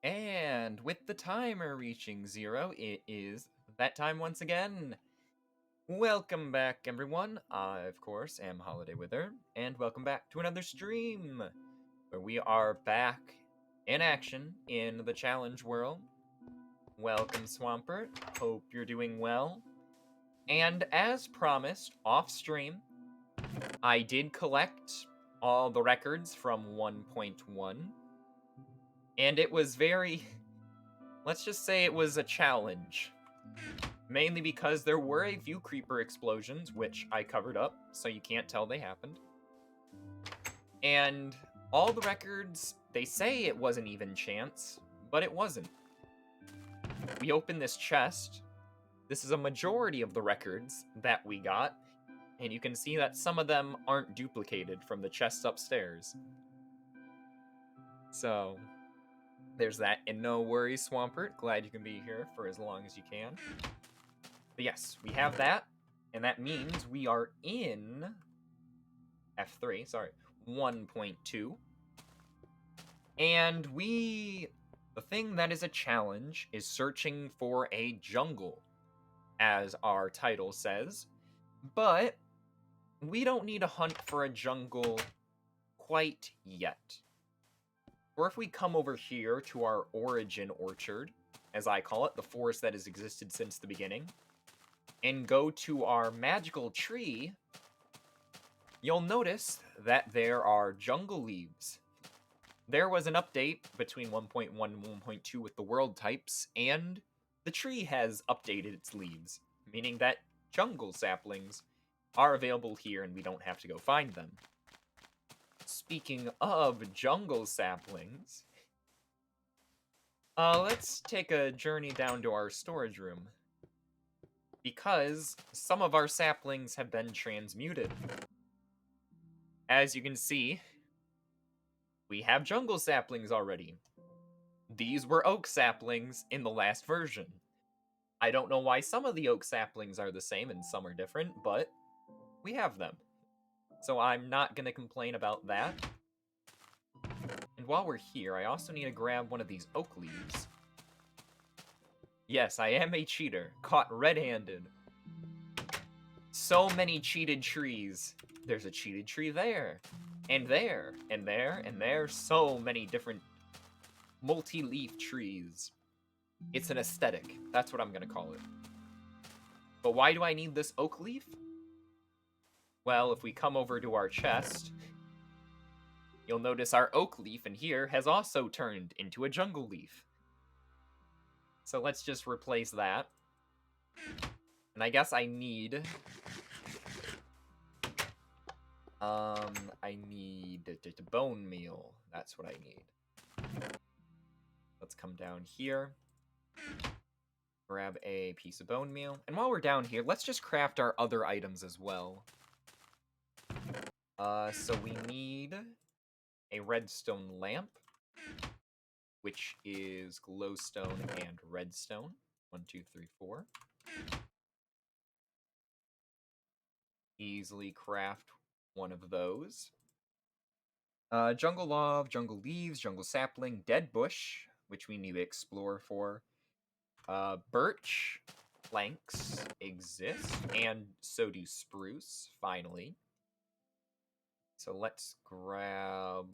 And with the timer reaching 0, it is that time once again. Welcome back, everyone. I, of course, am Holiday Wither, and welcome back to another stream, where we are back in action in the challenge world. Welcome, Swampert. Hope you're doing well. And as promised, off-stream, I did collect all the records from 1.1, and it was very... let's just say it was a challenge. Mainly because there were a few creeper explosions, which I covered up, so you can't tell they happened. And all the records, they say it was an even chance, but it wasn't. We opened this chest. This is a majority of the records that we got, and you can see that some of them aren't duplicated from the chests upstairs. So, there's that, and no worries, Swampert. Glad you can be here for as long as you can. But yes, we have that, and that means we are in F3, sorry, 1.2. And the thing that is a challenge is searching for a jungle, as our title says. But we don't need to hunt for a jungle quite yet. Or if we come over here to our origin orchard, as I call it, the forest that has existed since the beginning, and go to our magical tree, you'll notice that there are jungle leaves. There was an update between 1.1 and 1.2 with the world types, and the tree has updated its leaves, meaning that jungle saplings are available here and we don't have to go find them. Speaking of jungle saplings, let's take a journey down to our storage room, because some of our saplings have been transmuted. As you can see, we have jungle saplings already. These were oak saplings in the last version. I don't know why some of the oak saplings are the same and some are different, but we have them. So I'm not going to complain about that. And while we're here, I also need to grab one of these oak leaves. Yes, I am a cheater, caught red-handed. So many cheated trees. There's a cheated tree there, and there, and there, and there. So many different multi-leaf trees. It's an aesthetic. That's what I'm gonna call it. But why do I need this oak leaf? Well, if we come over to our chest, you'll notice our oak leaf in here has also turned into a jungle leaf. So let's just replace that. And I guess I need... I need bone meal. That's what I need. Let's come down here. Grab a piece of bone meal. And while we're down here, let's just craft our other items as well. So we need a redstone lamp, which is glowstone and redstone. 1, 2, 3, 4. Easily craft one of those. Jungle love, jungle leaves, jungle sapling, dead bush, which we need to explore for. Birch planks exist, and so do spruce, finally. So let's grab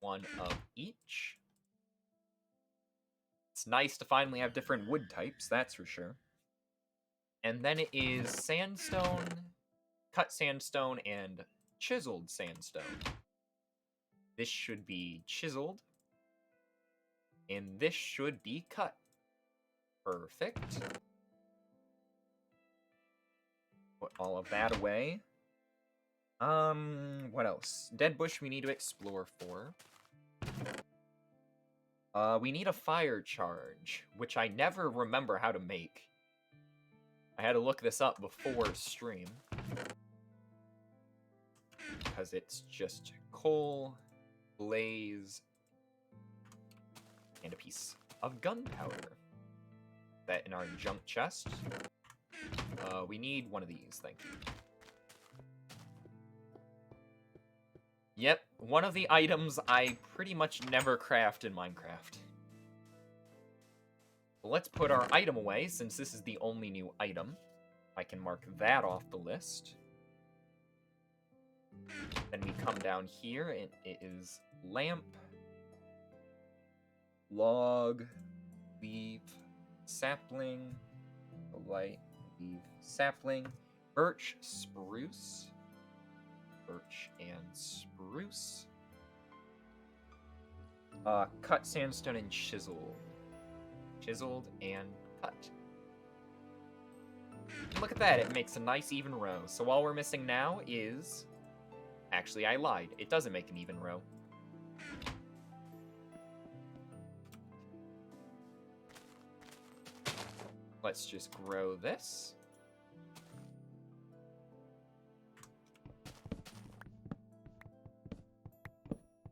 one of each. It's nice to finally have different wood types, that's for sure. And then it is sandstone, cut sandstone, and chiseled sandstone. This should be chiseled, and this should be cut. Perfect. Put all of that away. What else? Dead bush we need to explore for. We need a fire charge, which I never remember how to make. I had to look this up before stream. Because it's just coal, blaze, and a piece of gunpowder. That in our junk chest. We need one of these, thank you. Yep, one of the items I pretty much never craft in Minecraft. Well, let's put our item away, since this is the only new item. I can mark that off the list. Then we come down here, and it is lamp, log, leaf, sapling, light, leaf, sapling, birch, spruce, birch and spruce, cut sandstone and chiseled, and cut. And look at that, it makes a nice even row. So all we're missing now is, actually I lied, it doesn't make an even row. Let's just grow this.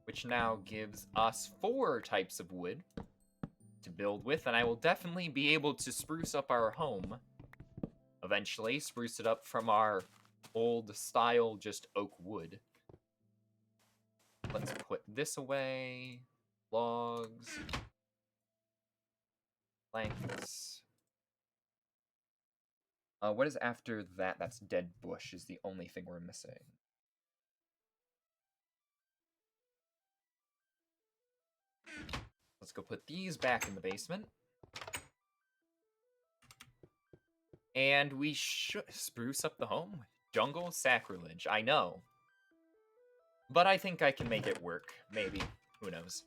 Which now gives us 4 types of wood to build with, and I will definitely be able to spruce up our home eventually. Spruce it up from our old style, just oak wood. Let's put this away. Logs. Planks. What is after that? That's dead bush is the only thing we're missing. Let's go put these back in the basement. And we should spruce up the home. Jungle sacrilege, I know. But I think I can make it work, maybe. Who knows?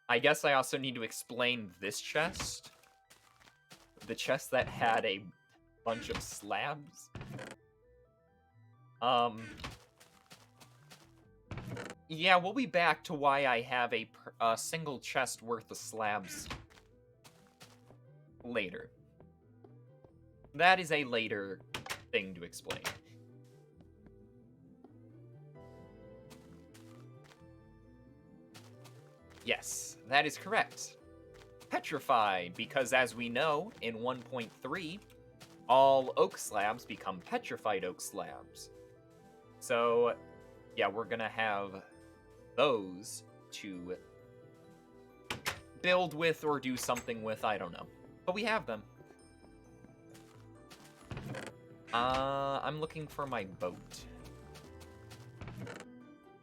I guess I also need to explain this chest. The chest that had a bunch of slabs. Yeah, we'll be back to why I have a single chest worth of slabs later. That is a later thing to explain. Yes, that is correct. Petrified, because as we know, in 1.3, all oak slabs become petrified oak slabs. So, yeah, we're gonna have those to build with or do something with, I don't know. But we have them. I'm looking for my boat.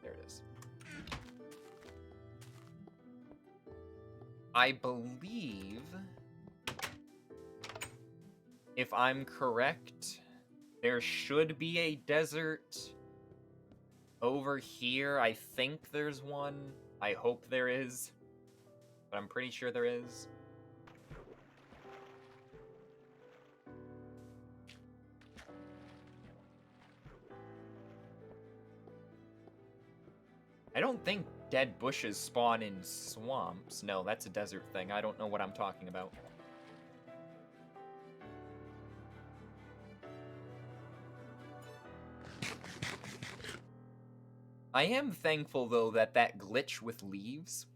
There it is. I believe, if I'm correct, there should be a desert over here. I think there's one. I hope there is. But I'm pretty sure there is. I don't think dead bushes spawn in swamps. No, that's a desert thing. I don't know what I'm talking about. I am thankful, though, that glitch with leaves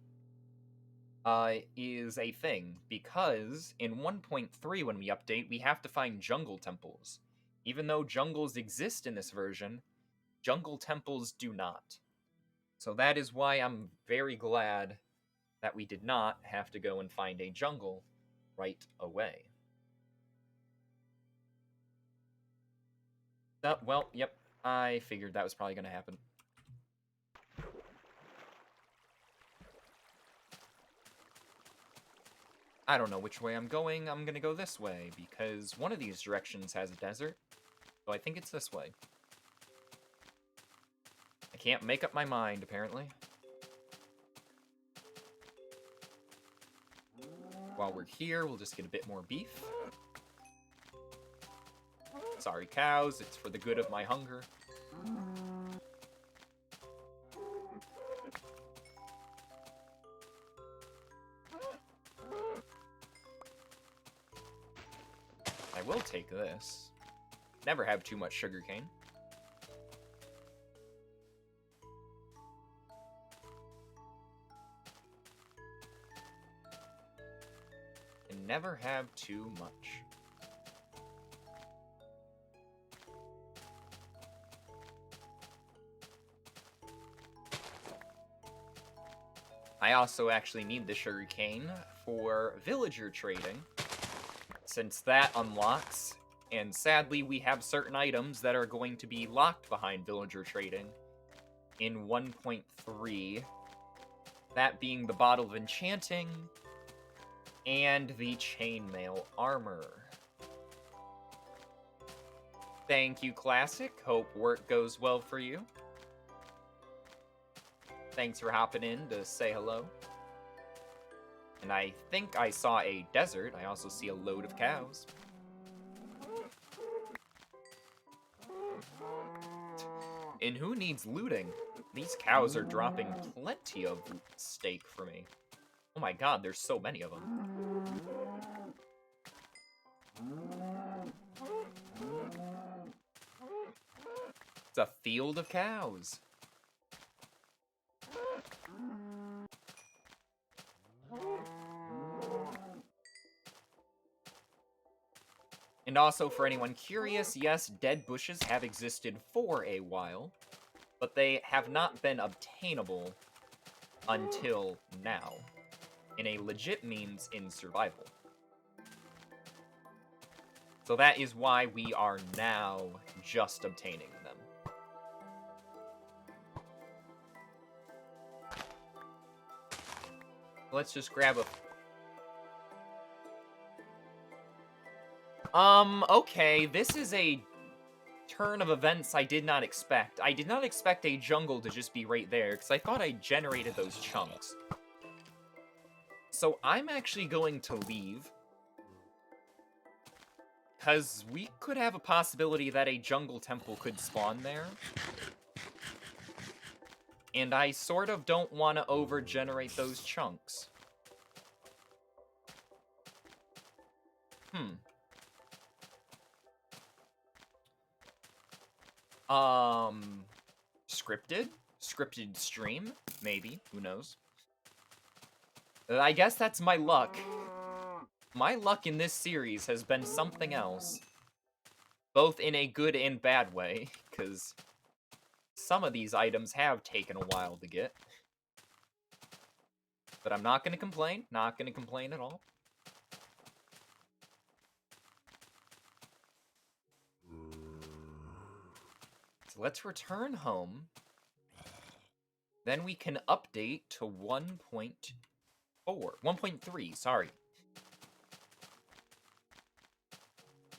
is a thing, because in 1.3, when we update, we have to find jungle temples. Even though jungles exist in this version, jungle temples do not. So that is why I'm very glad that we did not have to go and find a jungle right away. Well, yep, I figured that was probably going to happen. I don't know which way I'm going. I'm going to go this way, because one of these directions has a desert. So I think it's this way. I can't make up my mind, apparently. While we're here, we'll just get a bit more beef. Sorry, cows. It's for the good of my hunger. I will take this. Never have too much sugarcane. And never have too much. I also actually need the sugarcane for villager trading, since that unlocks, and sadly we have certain items that are going to be locked behind villager trading in 1.3, that being the Bottle of Enchanting and the Chainmail Armor. Thank you, Classic. Hope work goes well for you. Thanks for hopping in to say hello. And I think I saw a desert. I also see a load of cows. And who needs looting? These cows are dropping plenty of steak for me. Oh my god, there's so many of them. It's a field of cows. And also, for anyone curious, yes, dead bushes have existed for a while, but they have not been obtainable until now, in a legit means in survival. So that is why we are now just obtaining them. Let's just grab a... Okay, this is a turn of events I did not expect. I did not expect a jungle to just be right there, because I thought I generated those chunks. So I'm actually going to leave, because we could have a possibility that a jungle temple could spawn there. And I sort of don't want to over-generate those chunks. Scripted? Scripted stream? Maybe. Who knows? I guess that's my luck. My luck in this series has been something else. Both in a good and bad way, because some of these items have taken a while to get. But I'm not going to complain. Not going to complain at all. So let's return home. Then we can update to 1.4. 1.3, sorry.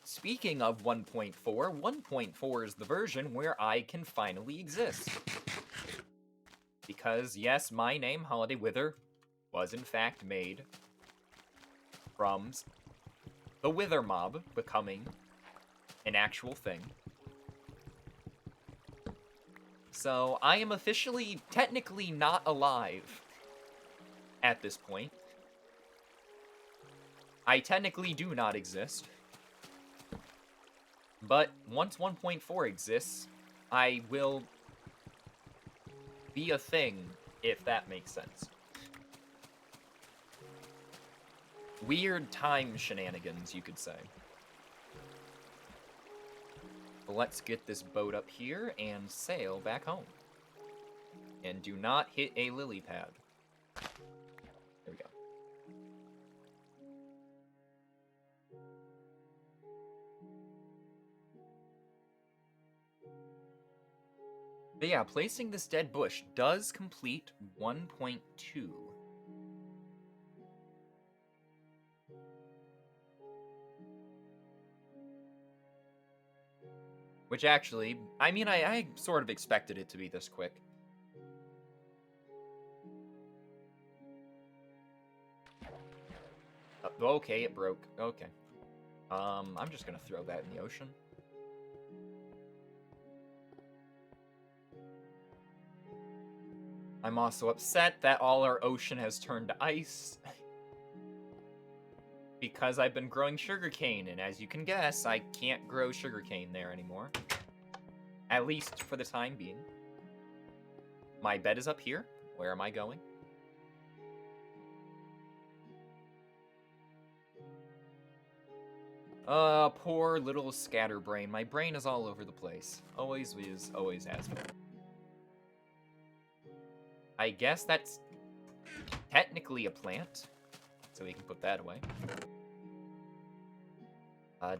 Speaking of 1.4, 1.4 is the version where I can finally exist. Because, yes, my name, Holiday Wither, was in fact made from the Wither mob becoming an actual thing. So, I am officially, technically not alive at this point. I technically do not exist. But once 1.4 exists, I will be a thing, if that makes sense. Weird time shenanigans, you could say. But let's get this boat up here and sail back home. And do not hit a lily pad. There we go. But yeah, placing this dead bush does complete 1.2. Which actually, I mean, I sort of expected it to be this quick. Okay, it broke. Okay. I'm just gonna throw that in the ocean. I'm also upset that all our ocean has turned to ice. Because I've been growing sugarcane, and as you can guess, I can't grow sugarcane there anymore. At least for the time being. My bed is up here. Where am I going? Poor little scatterbrain. My brain is all over the place. Always is, always has been. I guess that's technically a plant, so we can put that away.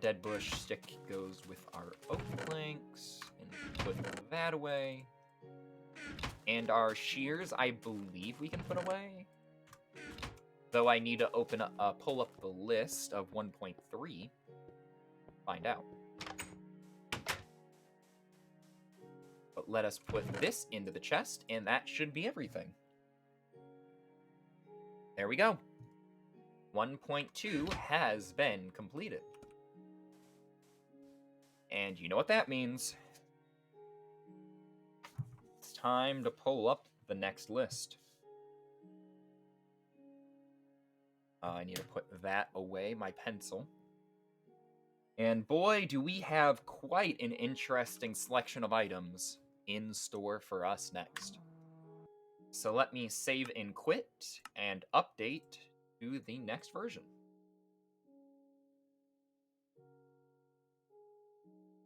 Dead bush stick goes with our oak planks, and put that away. And our shears, I believe we can put away. Though I need to open up, pull up the list of 1.3. Find out. But let us put this into the chest, and that should be everything. There we go. 1.2 has been completed. And you know what that means. It's time to pull up the next list. I need to put that away, my pencil. And boy, do we have quite an interesting selection of items in store for us next. So let me save and quit and update to the next version.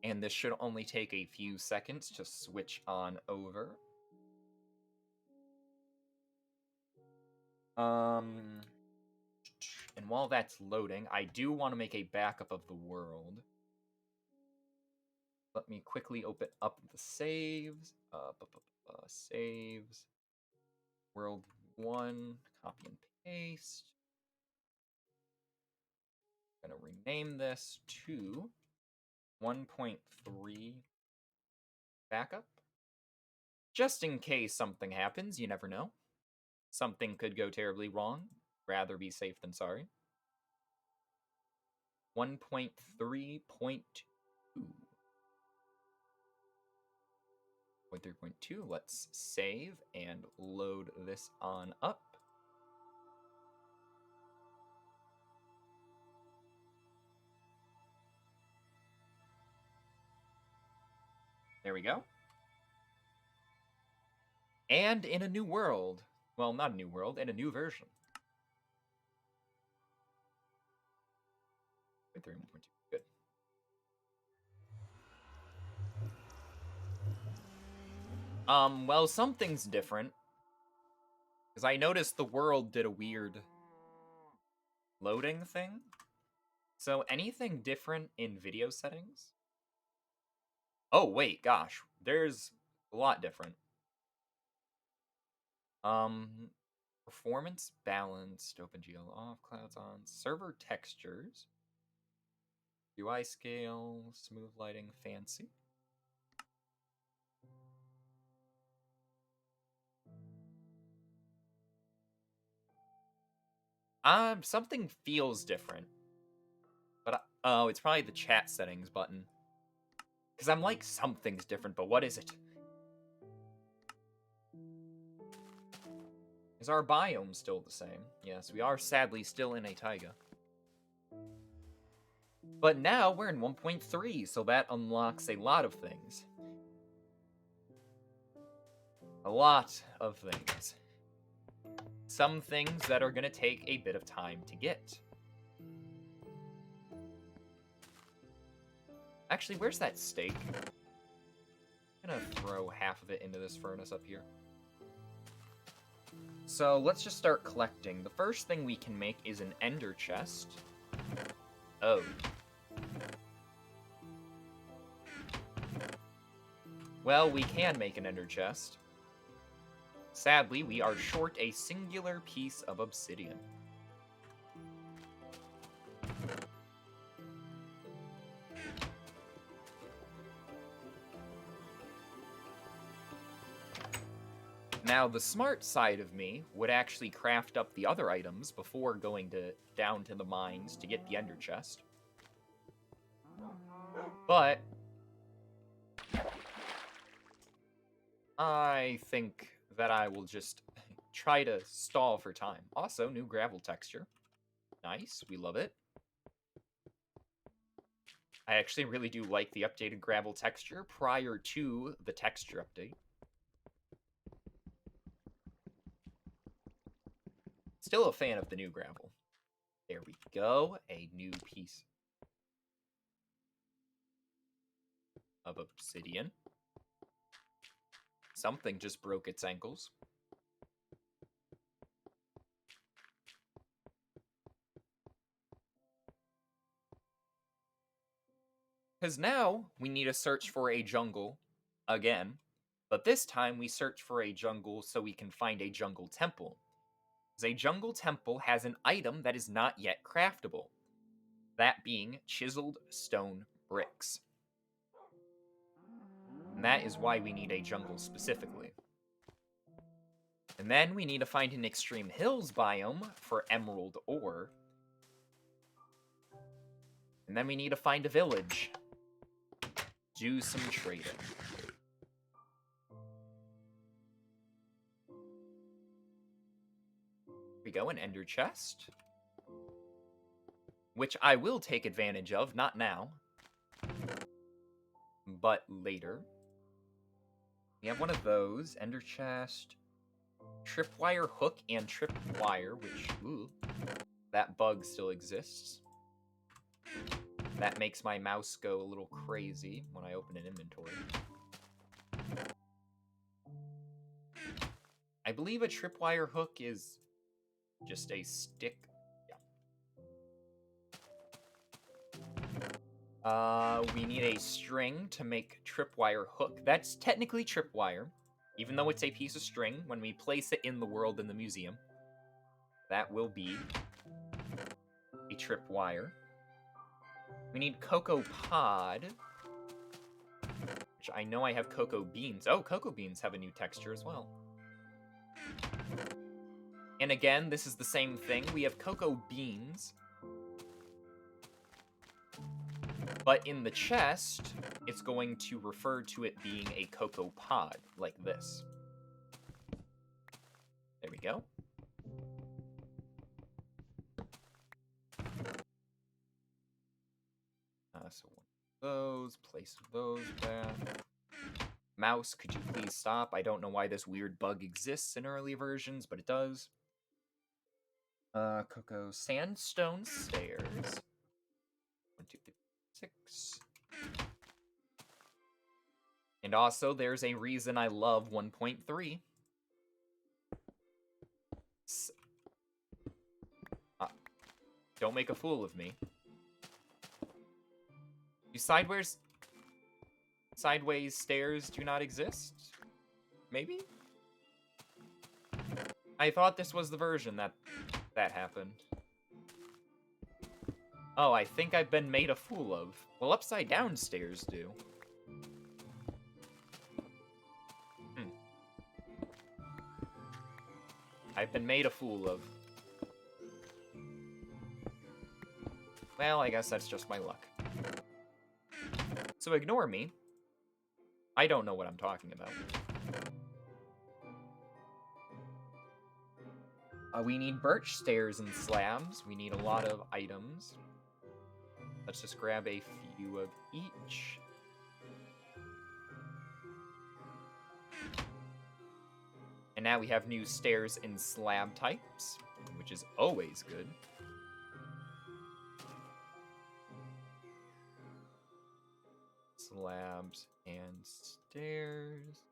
And this should only take a few seconds to switch on over. And while that's loading, I do want to make a backup of the world. Let me quickly open up the saves. Saves. World 1. Copy and paste. I'm going to rename this to 1.3 backup. Just in case something happens, you never know. Something could go terribly wrong. Rather be safe than sorry. 1.3.2. 3.2. Let's save and load this on up. There we go. And in a new world. Well, not a new world, in a new version. 3.2. Good. Well, something's different. Because I noticed the world did a weird loading thing. So anything different in video settings? Oh, wait, gosh. There's a lot different. Performance balanced, OpenGL off, clouds on, server textures, UI scale, smooth lighting, fancy. Something feels different. But, oh, it's probably the chat settings button. Because I'm like, something's different, but what is it? Is our biome still the same? Yes, we are sadly still in a taiga. But now we're in 1.3, so that unlocks a lot of things. A lot of things. Some things that are going to take a bit of time to get. Actually, where's that steak? I'm going to throw half of it into this furnace up here. So let's just start collecting. The first thing we can make is an ender chest. Oh. Well, we can make an ender chest. Sadly, we are short a singular piece of obsidian. Now, the smart side of me would actually craft up the other items before going down to the mines to get the ender chest. But I think that I will just try to stall for time. Also, new gravel texture. Nice, we love it. I actually really do like the updated gravel texture prior to the texture update. Still a fan of the new gravel. There we go, a new piece of obsidian. Something just broke its ankles. Because now we need to search for a jungle again, but this time we search for a jungle so we can find a jungle temple. Because a jungle temple has an item that is not yet craftable, that being chiseled stone bricks. And that is why we need a jungle specifically. And then we need to find an extreme hills biome for emerald ore. And then we need to find a village. Do some trading. Here we go, an ender chest. Which I will take advantage of, not now, but later. We have one of those, ender chest, tripwire hook and tripwire, which, ooh, that bug still exists. That makes my mouse go a little crazy when I open an inventory. I believe a tripwire hook is just a stick. Yeah. We need a string to make tripwire hook. That's technically tripwire, even though it's a piece of string. When we place it in the world in the museum, that will be a tripwire. We need cocoa pod, which I know I have cocoa beans. Oh, cocoa beans have a new texture as well. And again, this is the same thing. We have cocoa beans, but in the chest, it's going to refer to it being a cocoa pod, like this. There we go. So one of those, place those back. Mouse, could you please stop? I don't know why this weird bug exists in early versions, but it does. Cocoa sandstone stairs. 1, 2, 3, 6. And also, there's a reason I love 1.3. Don't make a fool of me. Do sideways stairs do not exist? Maybe? I thought this was the version that happened. Oh, I think I've been made a fool of. Well, upside down stairs do. I've been made a fool of. Well, I guess that's just my luck. So ignore me. I don't know what I'm talking about. We need birch stairs and slabs. We need a lot of items. Let's just grab a few of each. And now we have new stairs and slab types, which is always good. Slabs and stairs.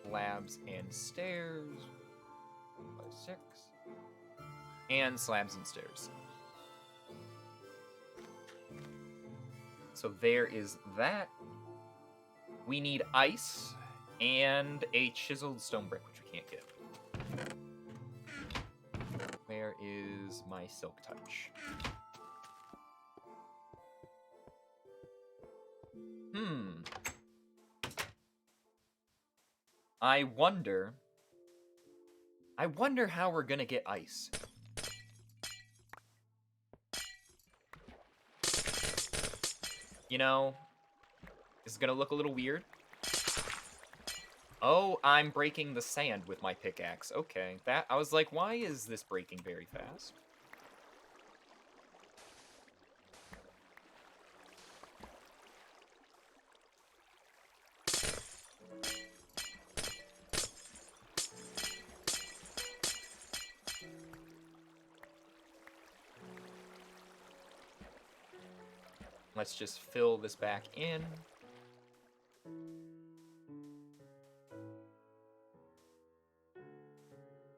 Slabs and stairs. 1 by 6. And slabs and stairs. So there is that. We need ice and a chiseled stone brick, which we can't get. Where is my silk touch? I wonder how we're gonna get ice. You know, this is gonna look a little weird. Oh, I'm breaking the sand with my pickaxe. Okay, I was like, why is this breaking very fast? Let's just fill this back in.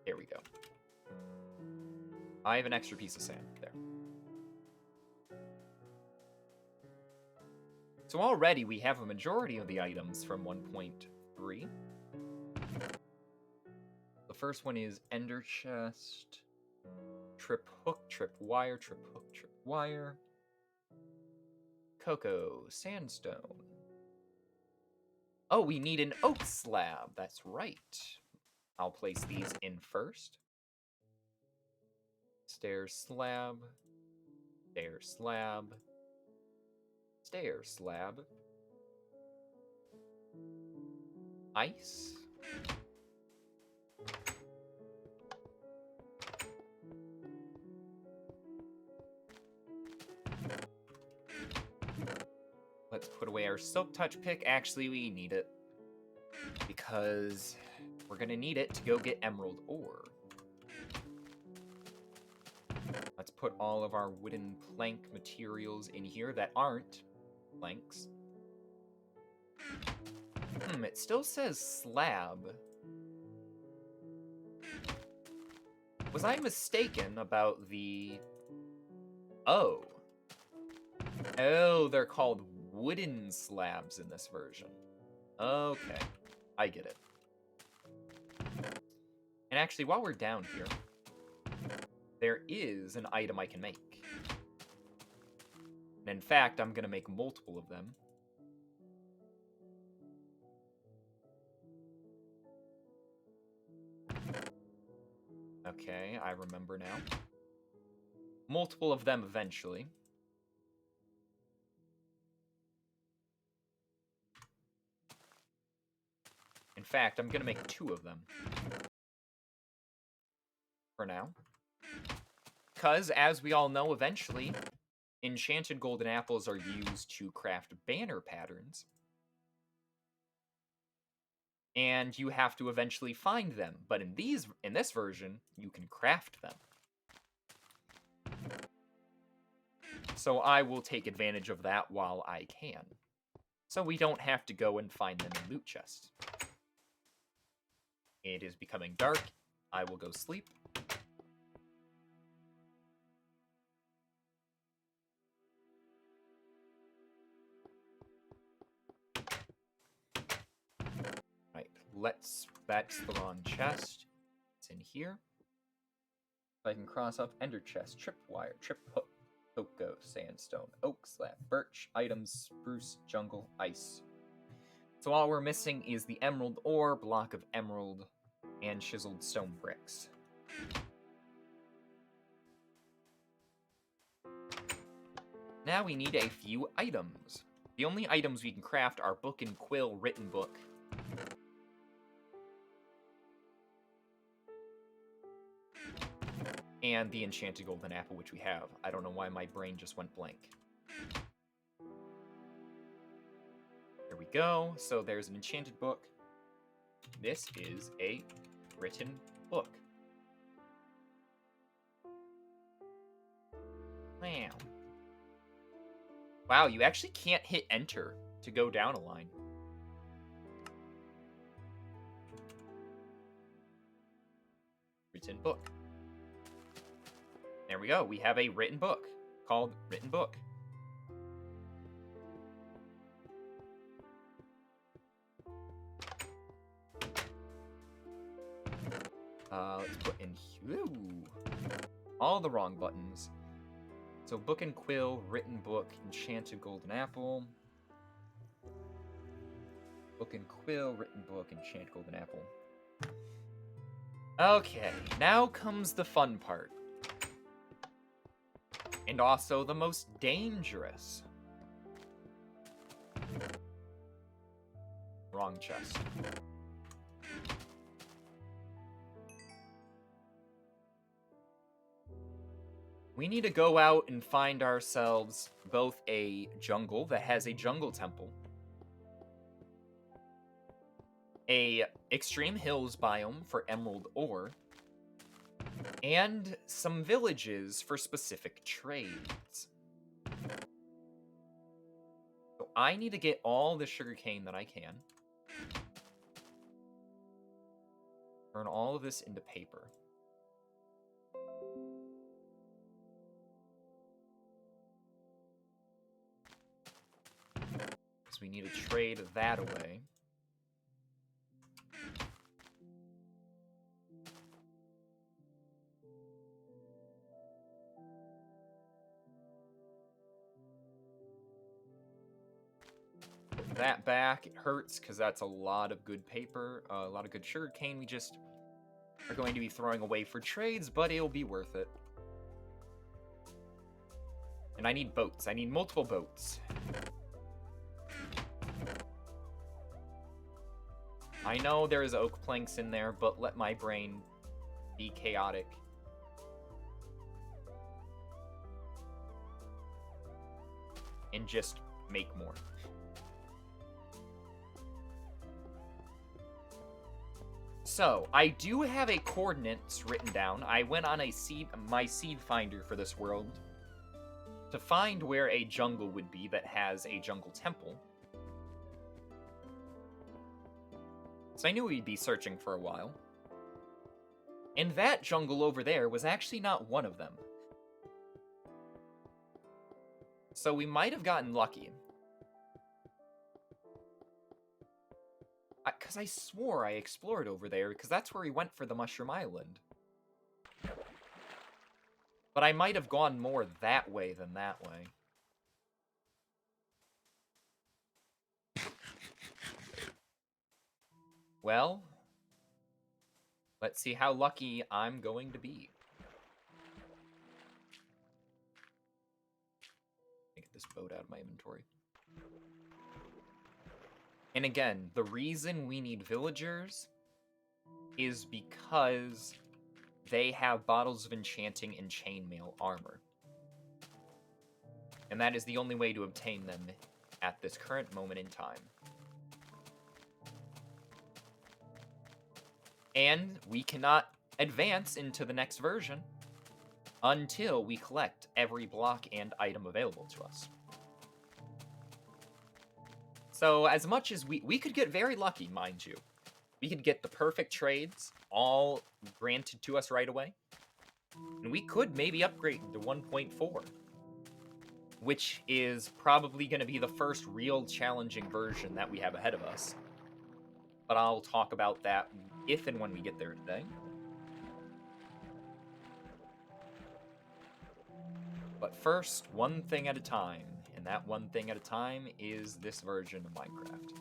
There we go. I have an extra piece of sand there. So already we have a majority of the items from 1.3. The first one is ender chest, trip hook, trip wire, trip hook, trip wire. Cocoa, sandstone. Oh, we need an oak slab. That's right. I'll place these in first. Stair slab. Stair slab. Stair slab. Ice. Let's put away our silk touch pick. Actually, we need it because we're gonna need it to go get emerald ore. Let's put all of our wooden plank materials in here that aren't planks. It still says slab. Was I mistaken about the... Oh. Oh, they're called wooden slabs in this version. Okay, I get it. And actually, while we're down here, there is an item I can make. And in fact, I'm going to make multiple of them. Okay, I remember now. Multiple of them eventually. In fact, I'm going to make 2 of them. For now. Because, as we all know, eventually, enchanted golden apples are used to craft banner patterns. And you have to eventually find them. But in this version, you can craft them. So I will take advantage of that while I can. So we don't have to go and find them in loot chests. It is becoming dark. I will go sleep. Right, that's the wrong chest. It's in here. I can cross off ender chest, tripwire, trip hook, cocoa, sandstone, oak slab, birch, items, spruce, jungle, ice. So all we're missing is the emerald ore, block of emerald, and chiseled stone bricks. Now we need a few items. The only items we can craft are book and quill, written book. And the enchanted golden apple, which we have. I don't know why my brain just went blank. There we go. So there's an enchanted book. This is a written book. Wow. Wow, you actually can't hit enter to go down a line. Written book. There we go. We have a written book called Written Book. Let's put in all the wrong buttons. So book and quill, written book, enchanted golden apple. Book and quill, written book, enchanted golden apple. Okay, now comes the fun part. And also the most dangerous. Wrong chest. We need to go out and find ourselves both a jungle that has a jungle temple, a extreme hills biome for emerald ore, and some villages for specific trades. So I need to get all the sugarcane that I can. Turn all of this into paper. So we need to trade that away. Put that back. It hurts because that's a lot of good paper, a lot of good sugarcane we just are going to be throwing away for trades, but it'll be worth it. And I need boats. I need multiple boats. I know there's oak planks in there, but let my brain be chaotic. And just make more. So, I do have a coordinates written down. I went on my seed finder for this world to find where a jungle would be that has a jungle temple. So I knew we'd be searching for a while. And that jungle over there was actually not one of them. So we might have gotten lucky. Because I swore I explored over there, because that's where we went for the Mushroom Island. But I might have gone more that way than that way. Well, let's see how lucky I'm going to be. Get this boat out of my inventory. And again, the reason we need villagers is because they have bottles of enchanting and chainmail armor. And that is the only way to obtain them at this current moment in time. And we cannot advance into the next version until we collect every block and item available to us. So as much as we could get very lucky, mind you. We could get the perfect trades all granted to us right away. And we could maybe upgrade to 1.4. Which is probably going to be the first real challenging version that we have ahead of us. But I'll talk about that if and when we get there today. But first, one thing at a time. And that one thing at a time is this version of Minecraft.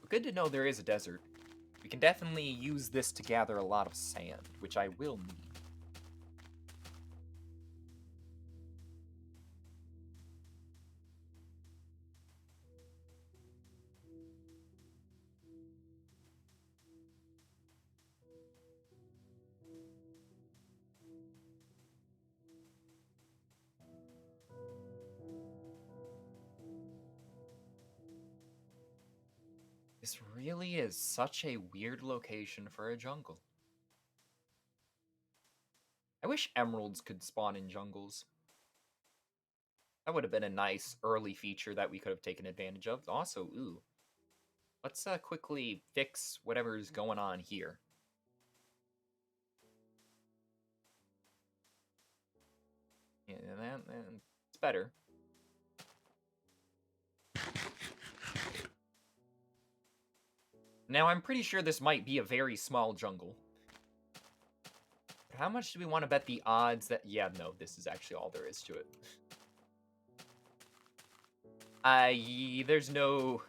Good to know there is a desert. We can definitely use this to gather a lot of sand, which I will need. This really is such a weird location for a jungle. I wish emeralds could spawn in jungles. That would have been a nice early feature that we could have taken advantage of. Also, ooh. Let's quickly fix whatever's going on here. Yeah, it's better. Now, I'm pretty sure this might be a very small jungle. But how much do we want to bet the odds that... Yeah, no, this is actually all there is to it. There's no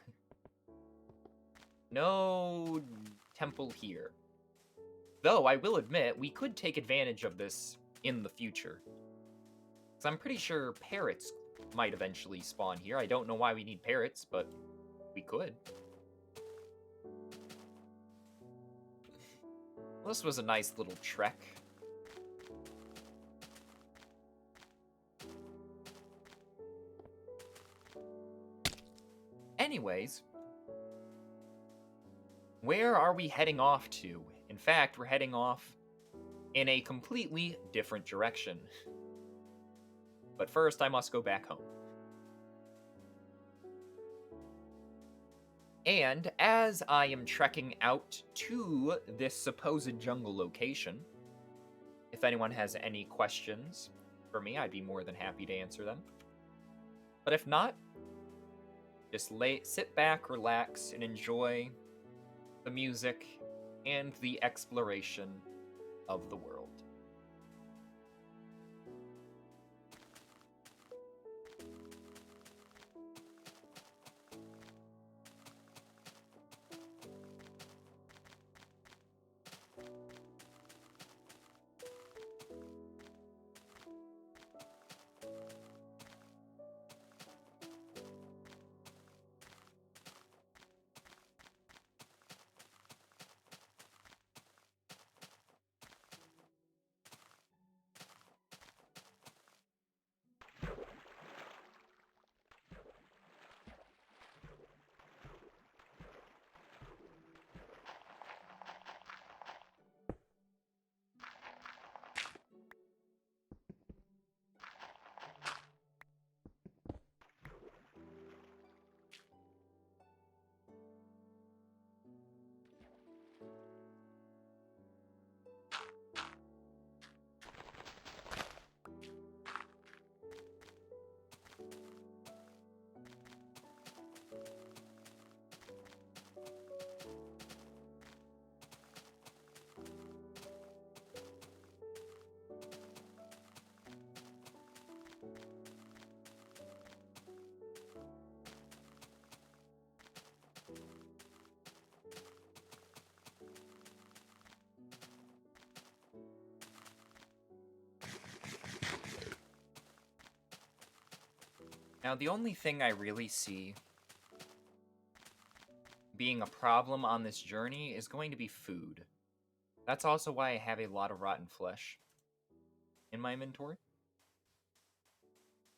temple here. Though, I will admit, we could take advantage of this in the future. Because I'm pretty sure parrots might eventually spawn here. I don't know why we need parrots, but we could. Well, this was a nice little trek. Anyways, where are we heading off to? In fact, we're heading off in a completely different direction. But first, I must go back home. And as I am trekking out to this supposed jungle location, if anyone has any questions for me, I'd be more than happy to answer them. But if not, just sit back, relax, and enjoy the music and the exploration of the world. Now, the only thing I really see being a problem on this journey is going to be food. That's also why I have a lot of rotten flesh in my inventory.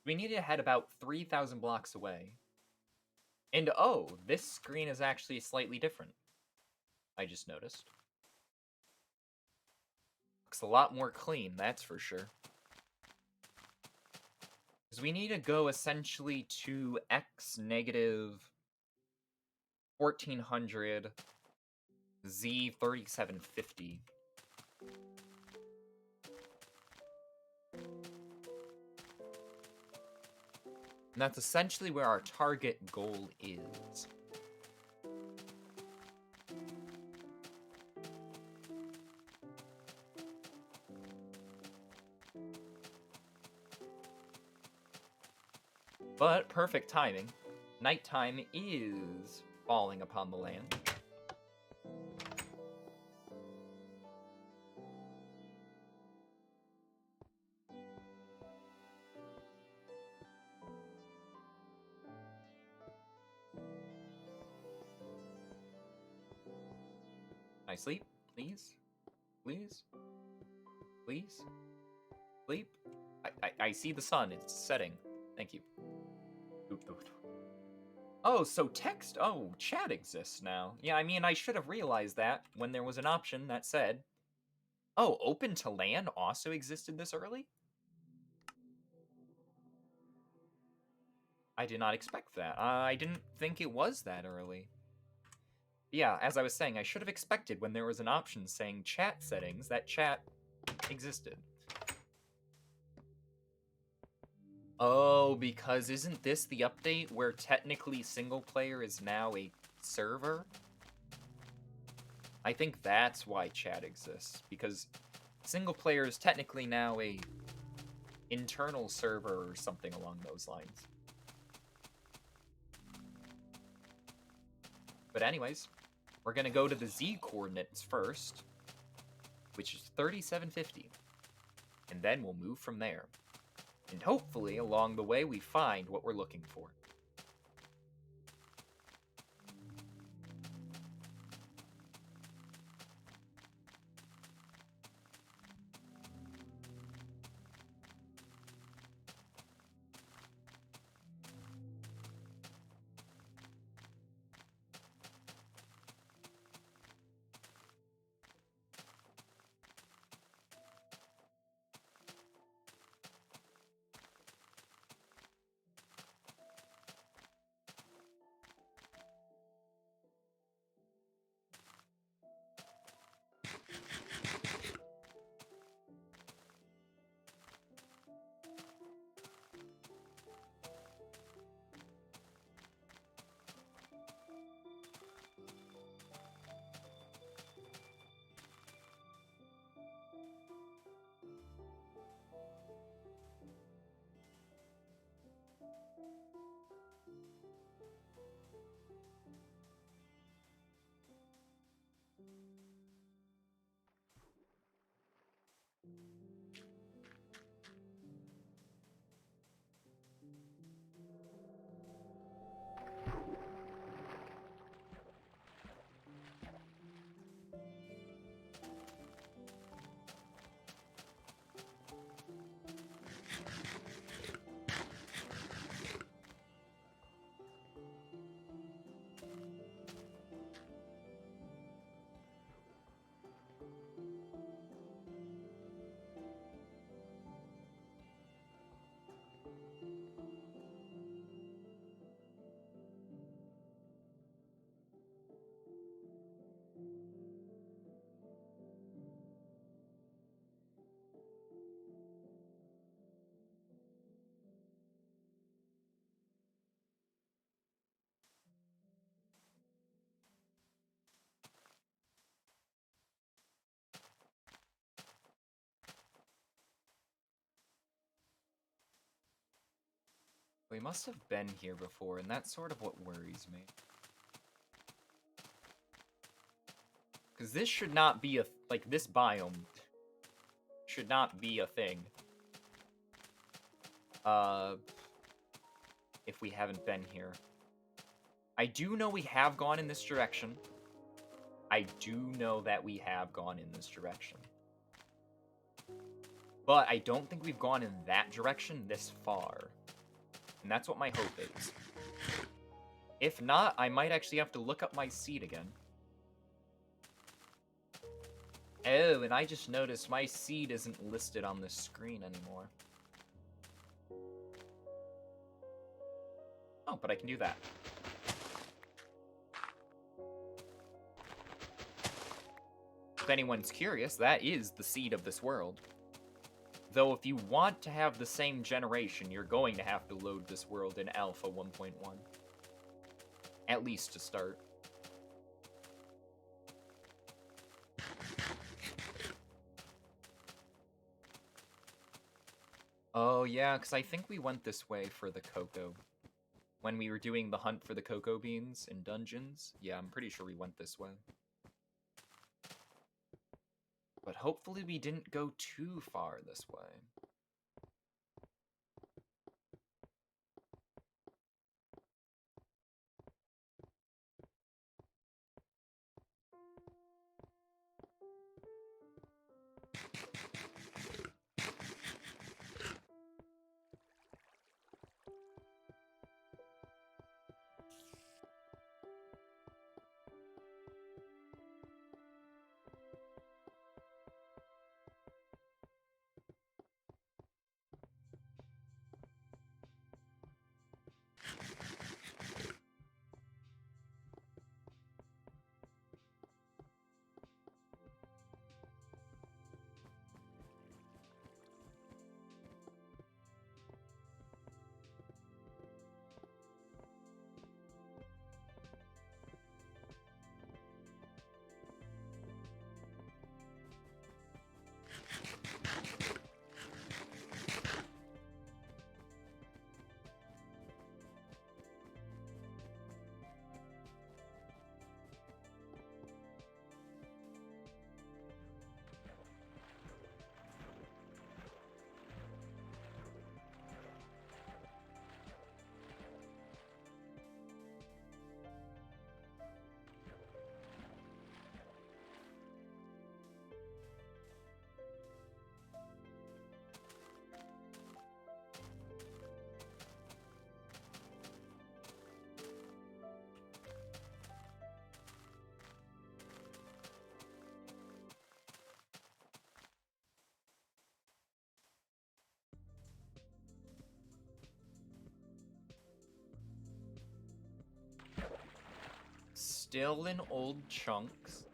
We need to head about 3,000 blocks away. And oh, this screen is actually slightly different. I just noticed. Looks a lot more clean, that's for sure. Because we need to go essentially to X negative 1400 Z 3750. And that's essentially where our target goal is. But perfect timing. Nighttime is falling upon the land. Can I sleep? Please? Please? Please? Sleep? I see the sun. It's setting. Thank you. Oh, so text... Oh, chat exists now. Yeah, I mean, I should have realized that when there was an option that said... Oh, open to LAN also existed this early? I did not expect that. I didn't think it was that early. Yeah, as I was saying, I should have expected when there was an option saying chat settings that chat existed. Oh, because isn't this the update where technically single player is now a server? I think that's why chat exists, because single player is technically now a internal server or something along those lines. But anyways, we're gonna go to the Z coordinates first, which is 3750. And then we'll move from there. And hopefully, along the way, we find what we're looking for. We must have been here before, and that's sort of what worries me. Because this should not be a... Like, this biome should not be a thing. If we haven't been here. I do know we have gone in this direction. I do know that we have gone in this direction. But I don't think we've gone in that direction this far. And that's what my hope is. If not, I might actually have to look up my seed again. Oh, and I just noticed my seed isn't listed on this screen anymore. Oh, but I can do that. If anyone's curious, that is the seed of this world. Though if you want to have the same generation, you're going to have to load this world in Alpha 1.1. At least to start. Oh yeah, because I think we went this way for the cocoa. When we were doing the hunt for the cocoa beans in dungeons. Yeah, I'm pretty sure we went this way. But hopefully we didn't go too far this way. still in old chunks.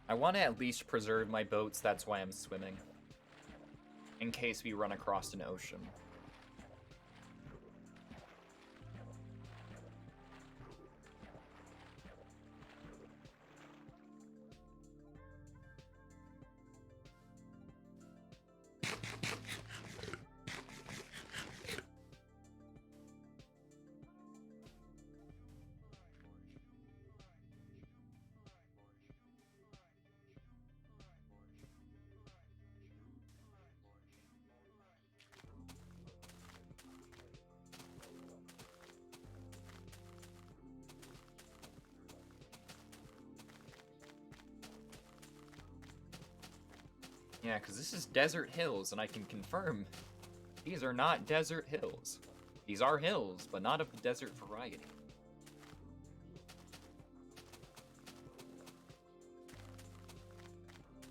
I want to at least preserve my boats, that's why I'm swimming. In case we run across an ocean. Yeah, because this is desert hills, and I can confirm these are not desert hills. These are hills, but not of the desert variety.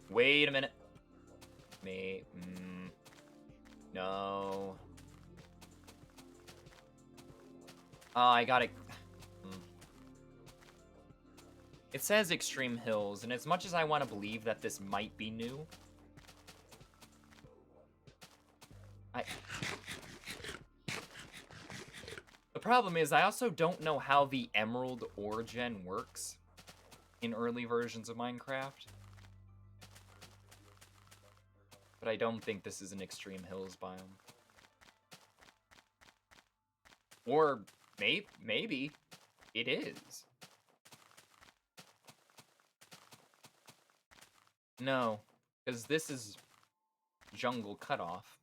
Wait a minute. No. I got it. It says extreme hills, and as much as I want to believe that this might be new, the problem is I also don't know how the emerald origin works in early versions of Minecraft. But I don't think this is an extreme hills biome. Or maybe it is. No, because this is jungle cutoff.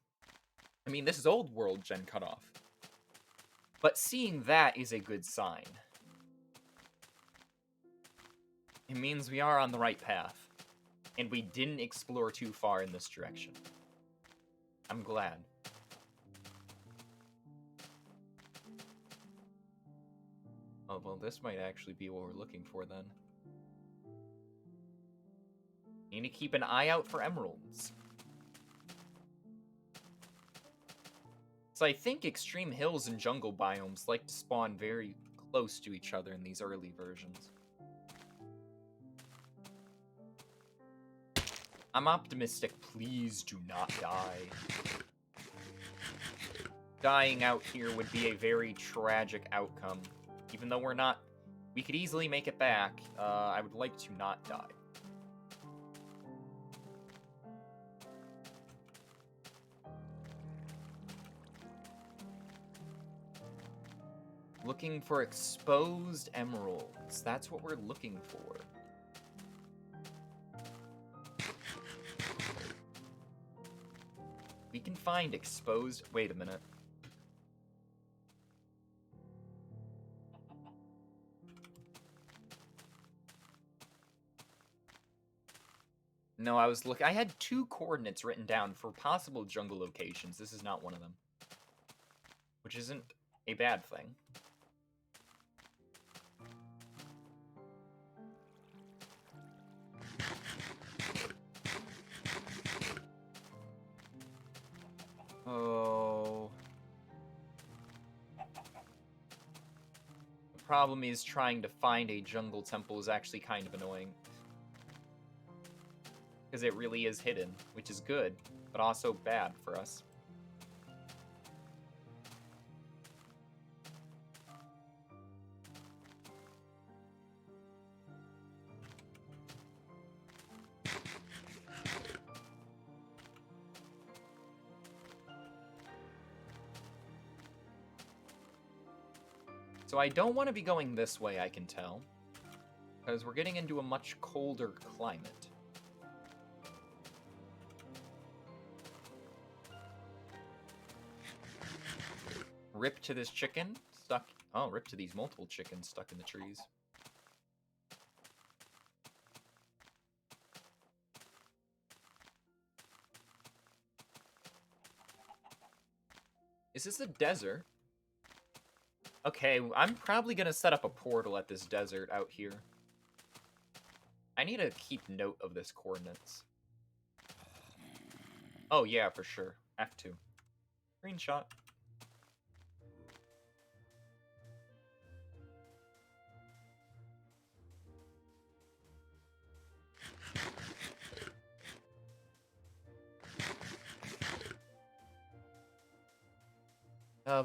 I mean, this is old world gen cutoff. But seeing that is a good sign. It means we are on the right path. And we didn't explore too far in this direction. I'm glad. Oh, well, this might actually be what we're looking for, then. Need to keep an eye out for emeralds. So I think extreme hills and jungle biomes like to spawn very close to each other in these early versions. I'm optimistic. Please do not die. Dying out here would be a very tragic outcome. Even though we're not... We could easily make it back. I would like to not die. Looking for exposed emeralds. That's what we're looking for. We can find exposed... Wait a minute. No, I had 2 coordinates written down for possible jungle locations. This is not one of them. Which isn't a bad thing. Oh. The problem is trying to find a jungle temple is actually kind of annoying. Because it really is hidden, which is good, but also bad for us. So I don't want to be going this way, I can tell. Because we're getting into a much colder climate. Rip to this chicken stuck... Oh, rip to these multiple chickens stuck in the trees. Is this a desert? Okay, I'm probably gonna set up a portal at this desert out here. I need to keep note of this coordinates. Oh yeah, for sure. F2. Screenshot.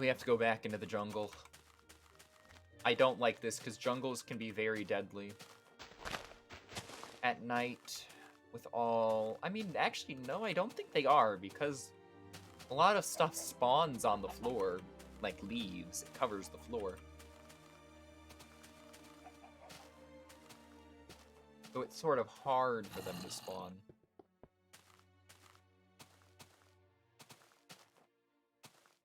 We have to go back into the jungle. I don't like this because jungles can be very deadly. At night, with all... I mean, actually, no, I don't think they are, because a lot of stuff spawns on the floor, like leaves. It covers the floor. So it's sort of hard for them to spawn.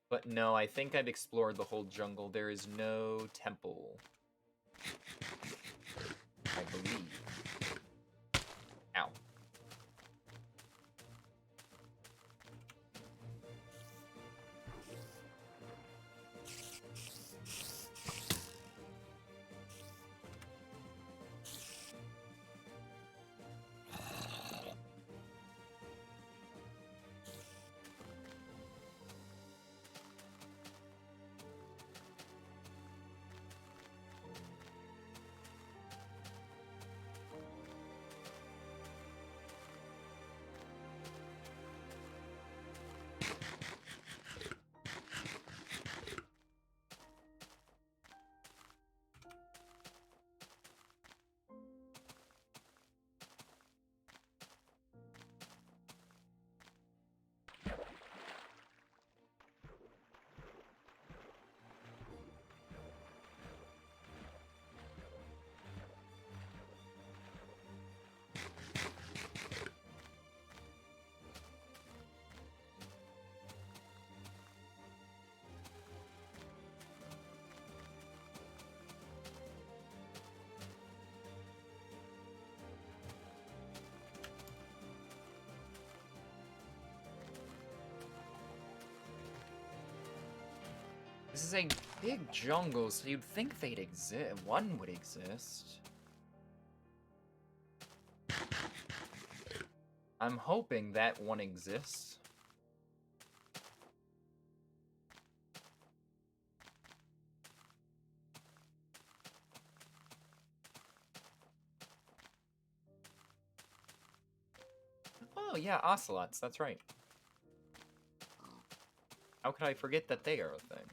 But no, I think I've explored the whole jungle. There is no temple. I believe. Ow. This is a big jungle, so you'd think they'd exist. One would exist. I'm hoping that one exists. Oh yeah, ocelots, that's right. How could I forget that they are a thing?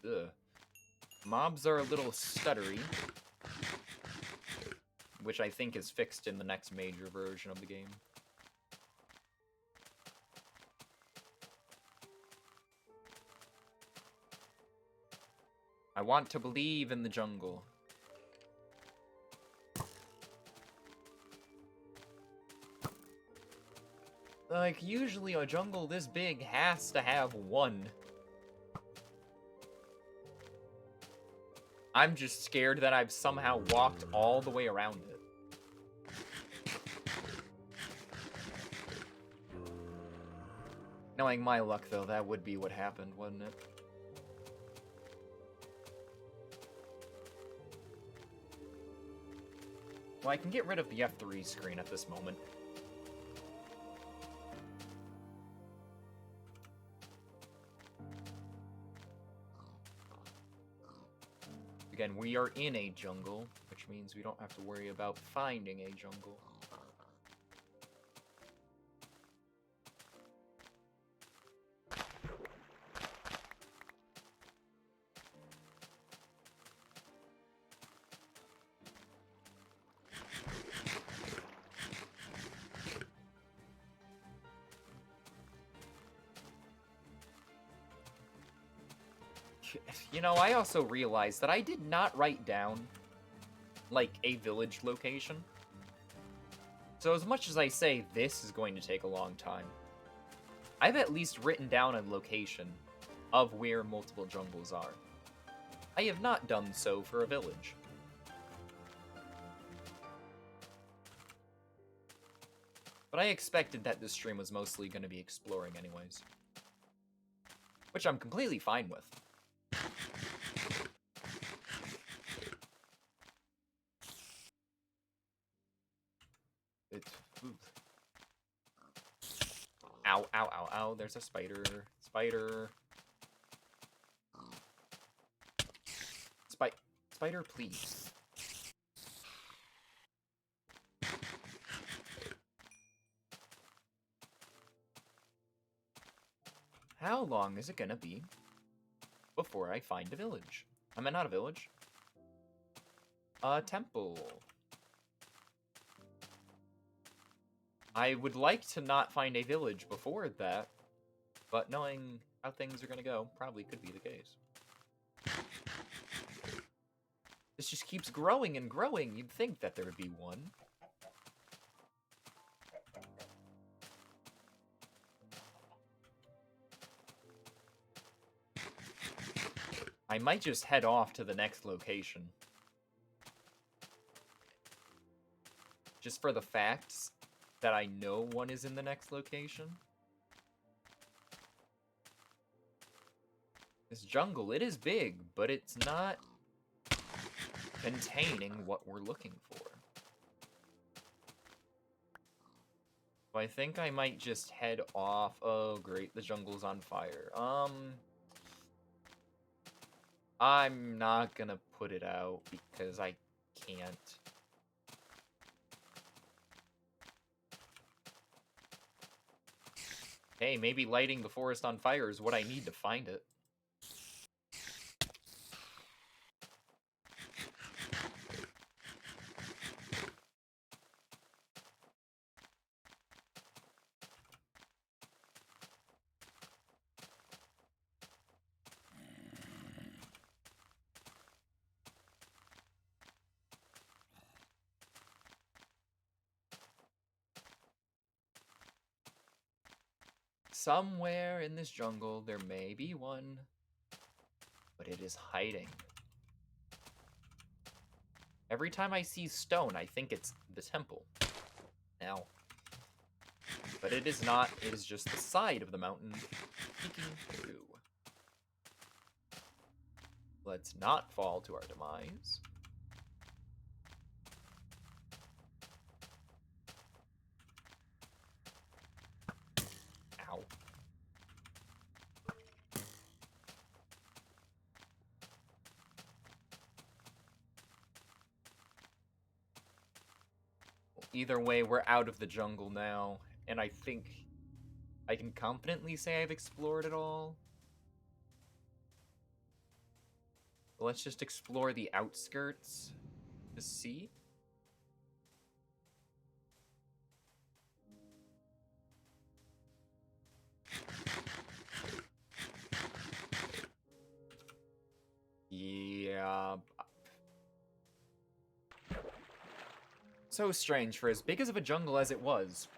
Ugh. Mobs are a little stuttery, which I think is fixed in the next major version of the game. I want to believe in the jungle. Like, usually a jungle this big has to have one. I'm just scared that I've somehow walked all the way around it. Knowing my luck, though, that would be what happened, wouldn't it? Well, I can get rid of the F3 screen at this moment. Again, we are in a jungle, which means we don't have to worry about finding a jungle. You know, I also realized that I did not write down, like, a village location. So as much as I say this is going to take a long time, I've at least written down a location of where multiple jungles are. I have not done so for a village. But I expected that this stream was mostly going to be exploring anyways. Which I'm completely fine with. Ow, ow, ow, ow, there's a spider. Spider. spider, please. How long is it gonna be before I find a village? I mean, not a village. A temple. I would like to not find a village before that, but knowing how things are gonna go, probably could be the case. This just keeps growing and growing. You'd think that there would be one. I might just head off to the next location. Just for the facts that I know one is in the next location. This jungle, it is big, but it's not containing what we're looking for. So I think I might just head off. Oh, great, the jungle's on fire. I'm not gonna put it out because I can't. Hey, maybe lighting the forest on fire is what I need to find it. Somewhere in this jungle, there may be one, but it is hiding. Every time I see stone, I think it's the temple. Now, but it is not. It is just the side of the mountain peeking through. Let's not fall to our demise. Ow. Either way, we're out of the jungle now, and I think I can confidently say I've explored it all. Let's just explore the outskirts to see. Yeah. So strange, for as big as of a jungle as it was,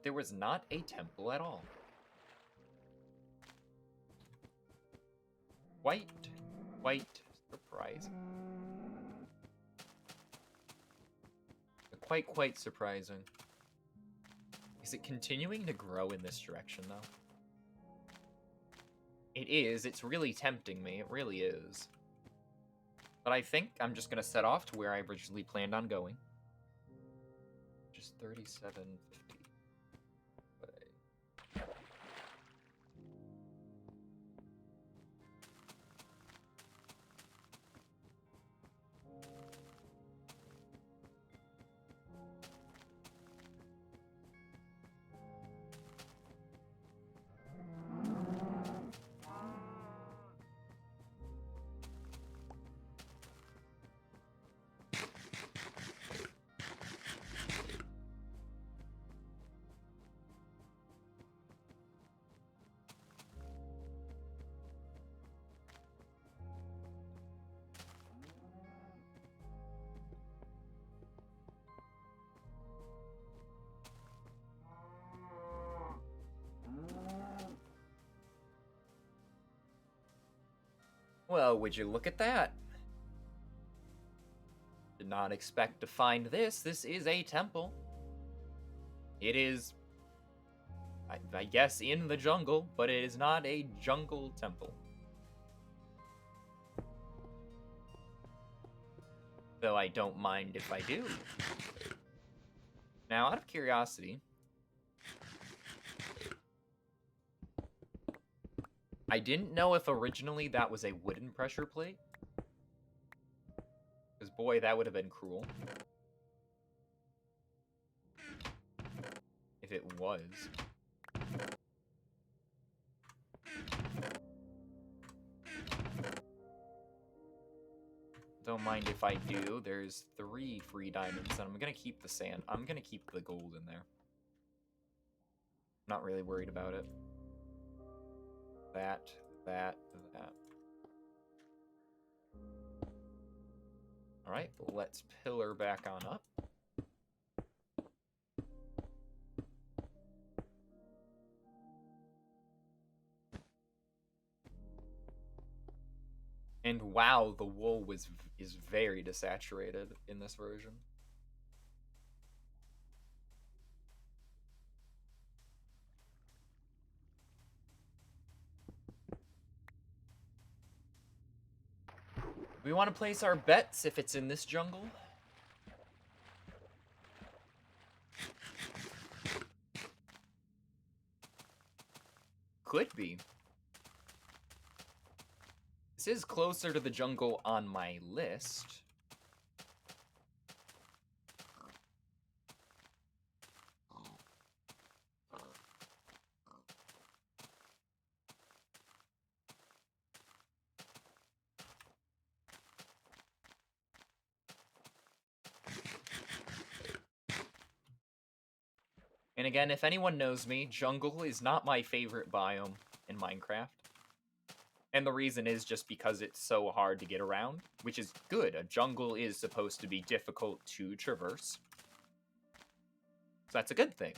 there was not a temple at all. Quite surprising. Quite surprising. Is it continuing to grow in this direction, though? It is. It's really tempting me. It really is. But I think I'm just going to set off to where I originally planned on going. Just 3750. Well, would you look at that? Did not expect to find this. This is a temple. It is, I guess, in the jungle, but it is not a jungle temple. Though I don't mind if I do. Now, out of curiosity, I didn't know if originally that was a wooden pressure plate, Because, boy, that would have been cruel. If it was. Don't mind if I do. There's 3 free diamonds, and I'm gonna keep the sand. I'm gonna keep the gold in there. Not really worried about it. That. Alright, let's pillar back on up. And wow, the wool is very desaturated in this version. We want to place our bets if it's in this jungle. Could be. This is closer to the jungle on my list. And again, if anyone knows me, jungle is not my favorite biome in Minecraft. And the reason is just because it's so hard to get around, which is good. A jungle is supposed to be difficult to traverse. So that's a good thing.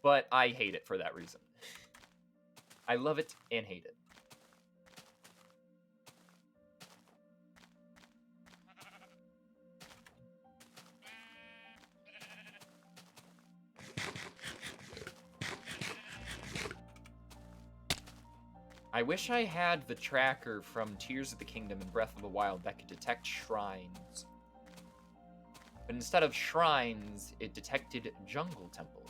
But I hate it for that reason. I love it and hate it. I wish I had the tracker from Tears of the Kingdom and Breath of the Wild that could detect shrines. But instead of shrines, it detected jungle temples.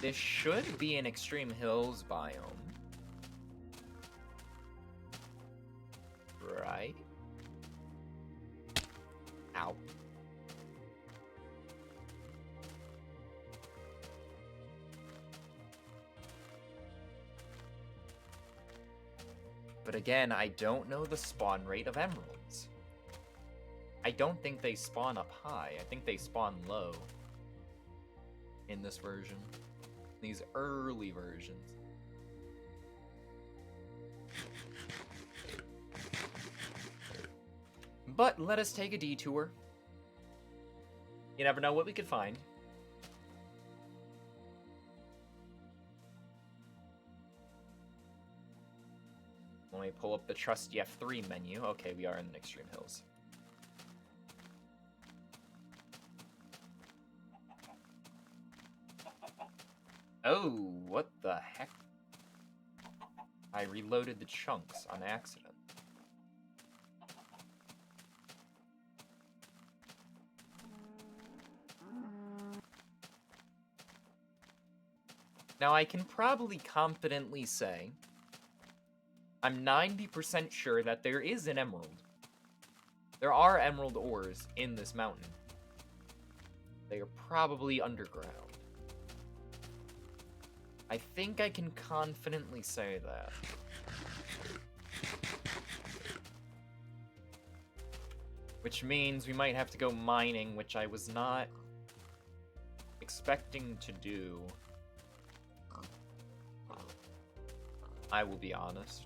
This should be an Extreme Hills biome. Right? Ow. But again, I don't know the spawn rate of emeralds. I don't think they spawn up high. I think they spawn low in this version. These early versions. But let us take a detour. You never know what we could find. Let me pull up the trusty F3 menu. Okay, we are in the Extreme Hills. Oh, what the heck? I reloaded the chunks on accident. Now, I can probably confidently say I'm 90% sure that there is an emerald. There are emerald ores in this mountain. They are probably underground. I think I can confidently say that. Which means we might have to go mining, which I was not expecting to do. I will be honest.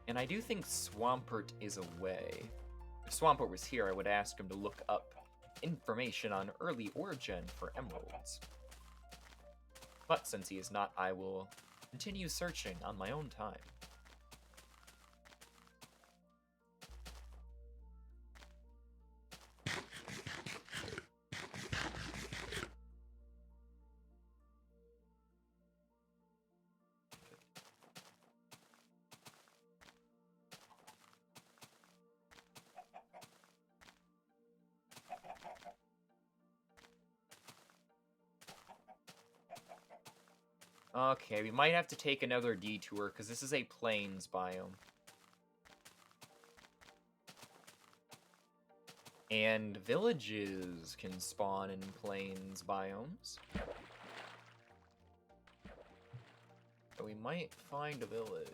And I do think Swampert is a way. If Swampert was here, I would ask him to look up information on early origin for emeralds. But since he is not, I will continue searching on my own time. Okay, we might have to take another detour, because this is a plains biome. And villages can spawn in plains biomes. So we might find a village.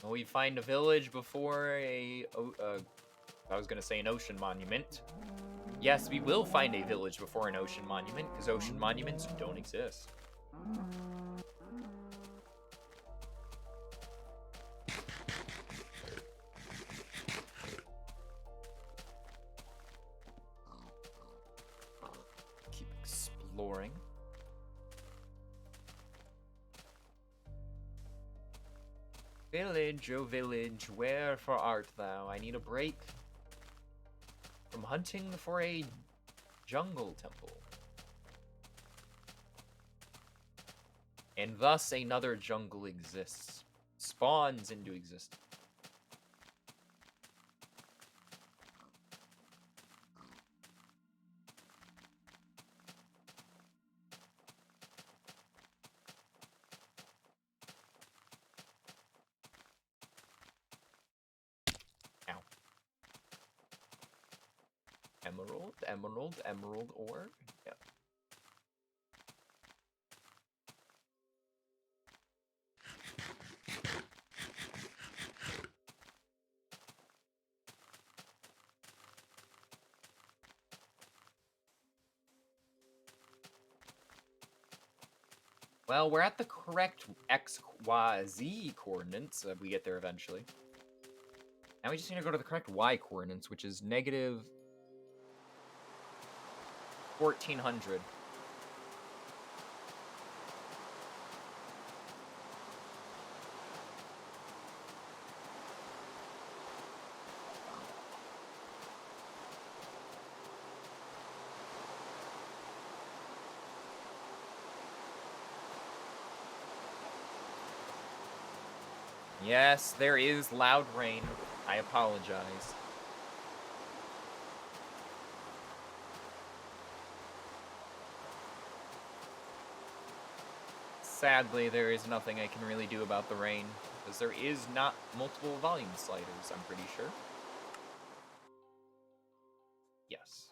Will we find a village before I was gonna say an ocean monument. Yes, we will find a village before an ocean monument, because ocean monuments don't exist. Keep exploring. Village, oh village, wherefore art thou? I need a break from hunting for a jungle temple. And thus another jungle exists. Spawns into existence. Ow. Emerald, emerald, emerald ore. Yep. Well, we're at the correct X, Y, Z coordinates. We get there eventually. Now we just need to go to the correct Y coordinates, which is negative 1400. Yes, there is loud rain. I apologize. Sadly, there is nothing I can really do about the rain, because there is not multiple volume sliders, I'm pretty sure. Yes.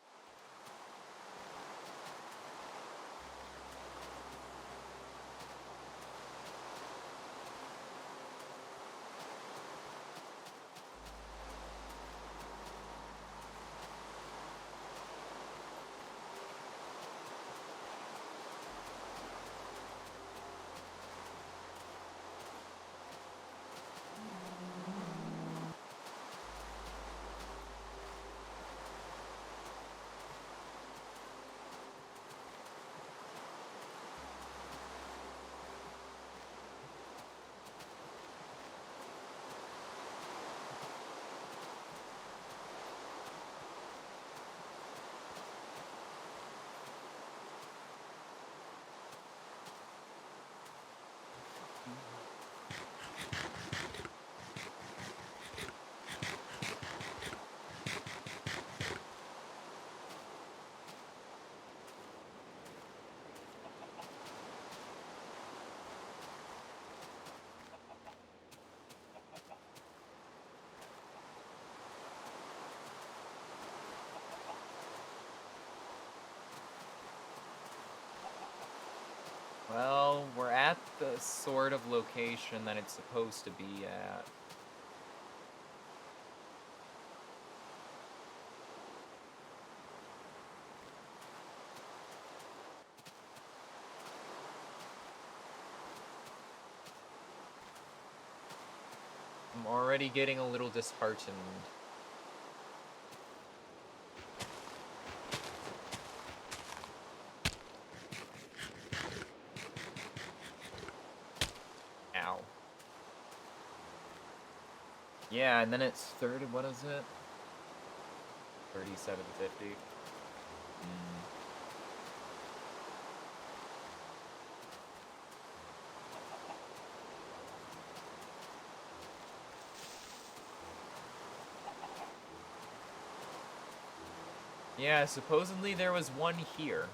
Well, we're at the sort of location that it's supposed to be at. I'm already getting a little disheartened. Ow. Yeah, and then it's 30, what is it? 37.50. Yeah, supposedly there was one here.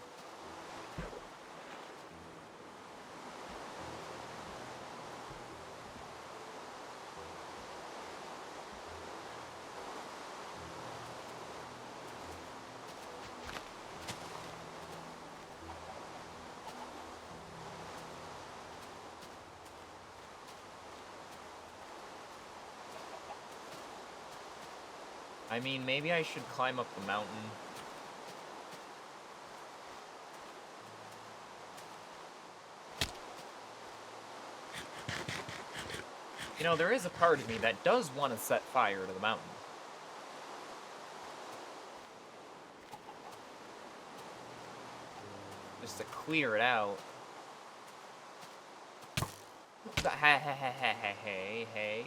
I mean, maybe I should climb up the mountain. You know, there is a part of me that does want to set fire to the mountain. Just to clear it out. Hey.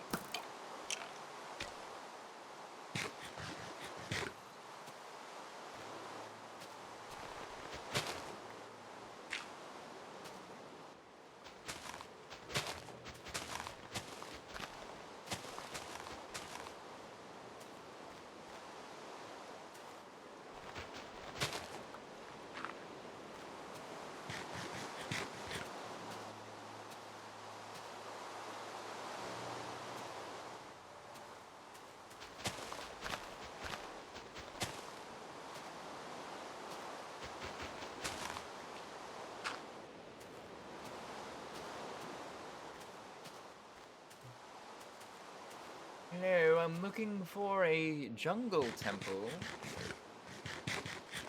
Hello, I'm looking for a jungle temple.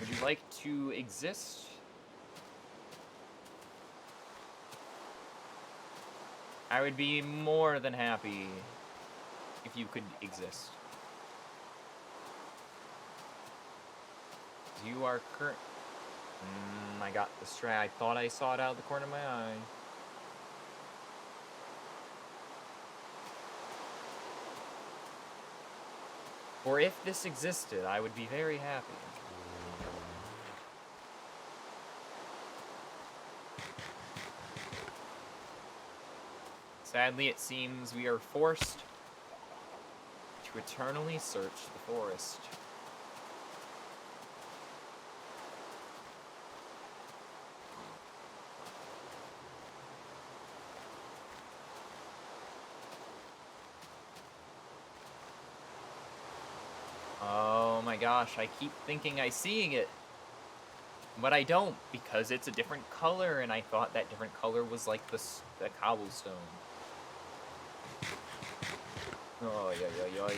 Would you like to exist? I would be more than happy if you could exist. You are current. I got distracted. I thought I saw it out of the corner of my eye. For if this existed, I would be very happy. Sadly, it seems we are forced to eternally search the forest. Oh my gosh, I keep thinking I'm seeing it. But I don't, because it's a different color, and I thought that different color was like the cobblestone. Oh, yeah.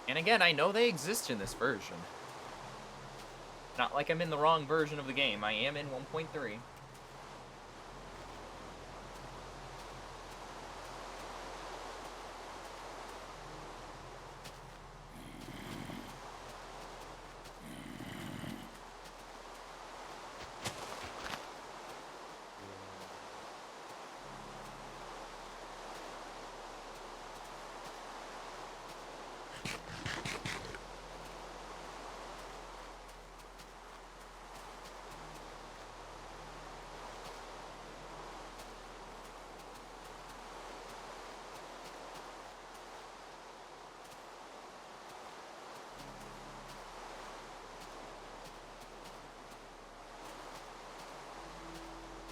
And again, I know they exist in this version. Not like I'm in the wrong version of the game. I am in 1.3.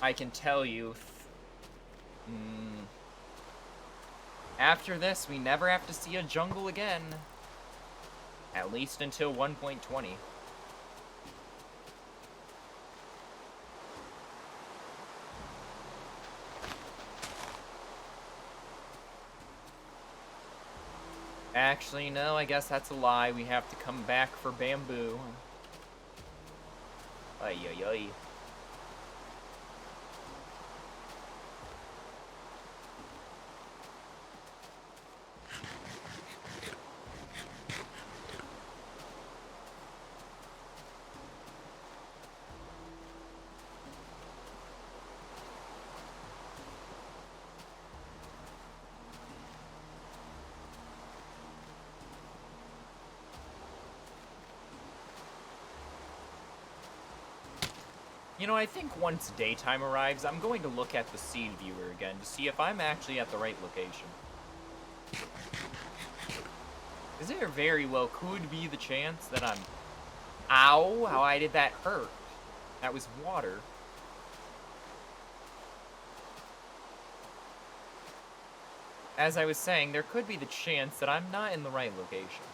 I can tell you, after this, we never have to see a jungle again. At least until 1.20. Actually, no, I guess that's a lie. We have to come back for bamboo. Ay, ay, ay. You know, I think once daytime arrives, I'm going to look at the scene viewer again to see if I'm actually at the right location. Is there very well could be the chance that I'm... Ow! How did that hurt? That was water. As I was saying, there could be the chance that I'm not in the right location.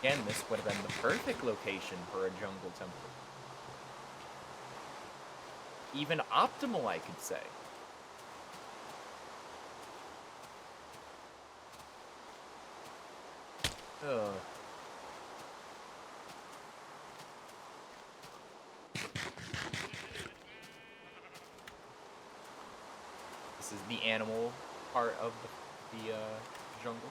Again, this would have been the perfect location for a jungle temple. Even optimal, I could say. Ugh. This is the animal part of the jungle.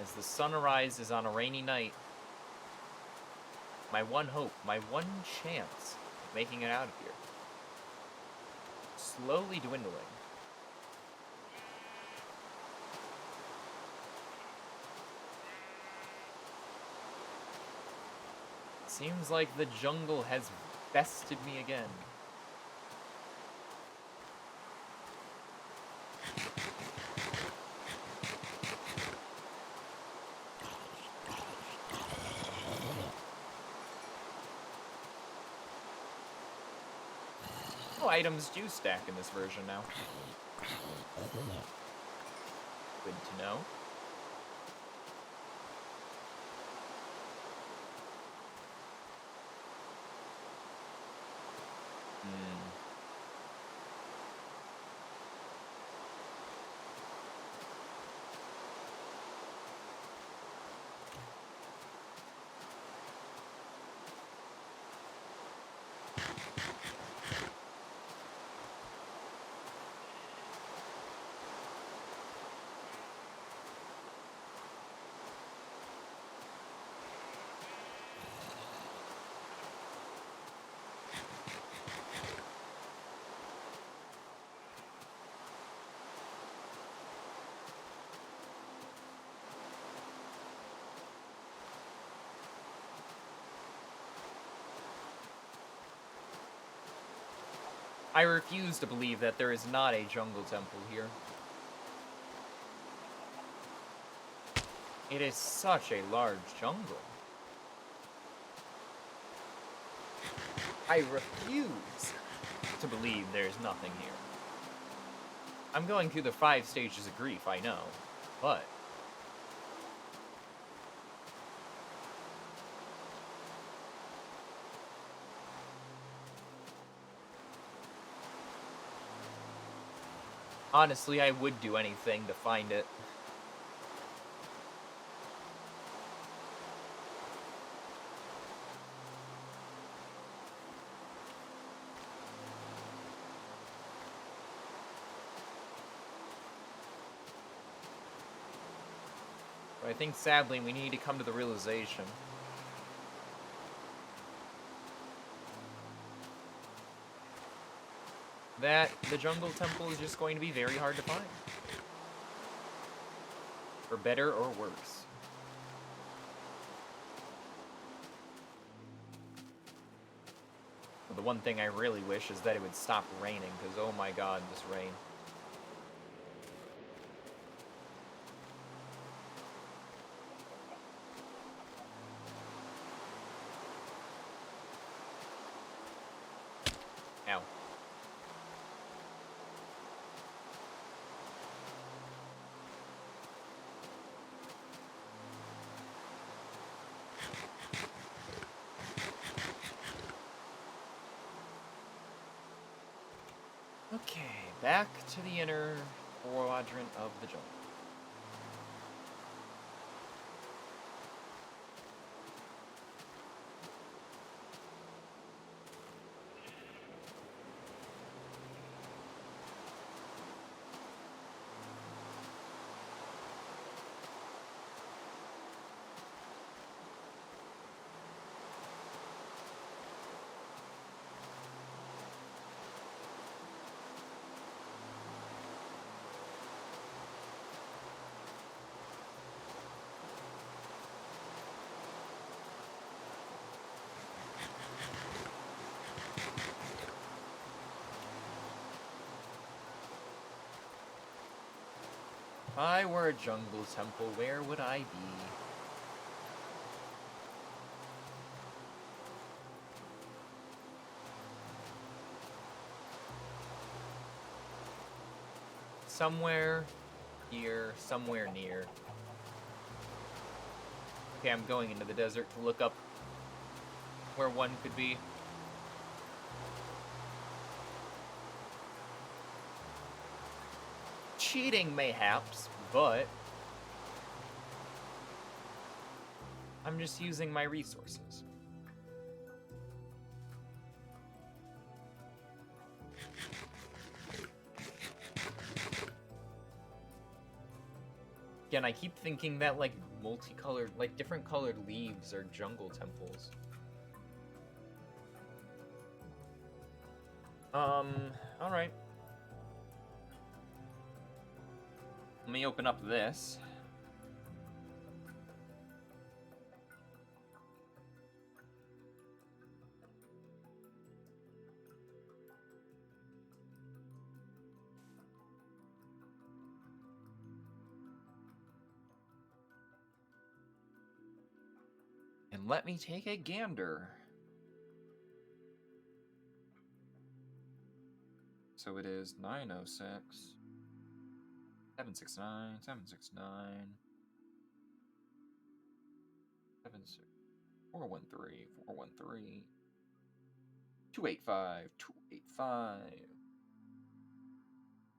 As the sun arises on a rainy night, my one hope, my one chance of making it out of here, slowly dwindling. Seems like the jungle has bested me again. Oh, items do stack in this version now. Good to know. I refuse to believe that there is not a jungle temple here. It is such a large jungle. I refuse to believe there's nothing here. I'm going through the 5 stages of grief, I know, but... honestly, I would do anything to find it. But I think, sadly, we need to come to the realization that the jungle temple is just going to be very hard to find. For better or worse. But the one thing I really wish is that it would stop raining, because oh my god, this rain. Okay, back to the inner quadrant of the jungle. If I were a jungle temple, where would I be? Somewhere here, somewhere near. Okay, I'm going into the desert to look up where one could be. Cheating, mayhaps, but I'm just using my resources. Again, I keep thinking that, like, multicolored, like, different colored leaves are jungle temples. Alright. Let me open up this. And let me take a gander. So it is 906, 769, 769, 76, 413, 413, 285, 285,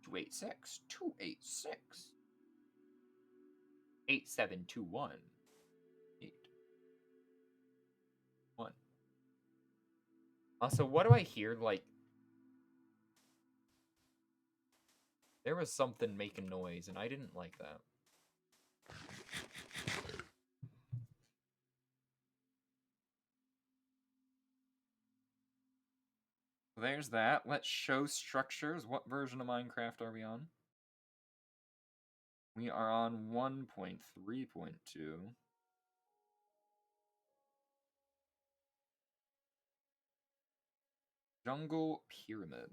286, 286, 8721, 81. Also, what do I hear? Like, there was something making noise, and I didn't like that. There's that. Let's show structures. What version of Minecraft are we on? We are on 1.3.2. Jungle Pyramid.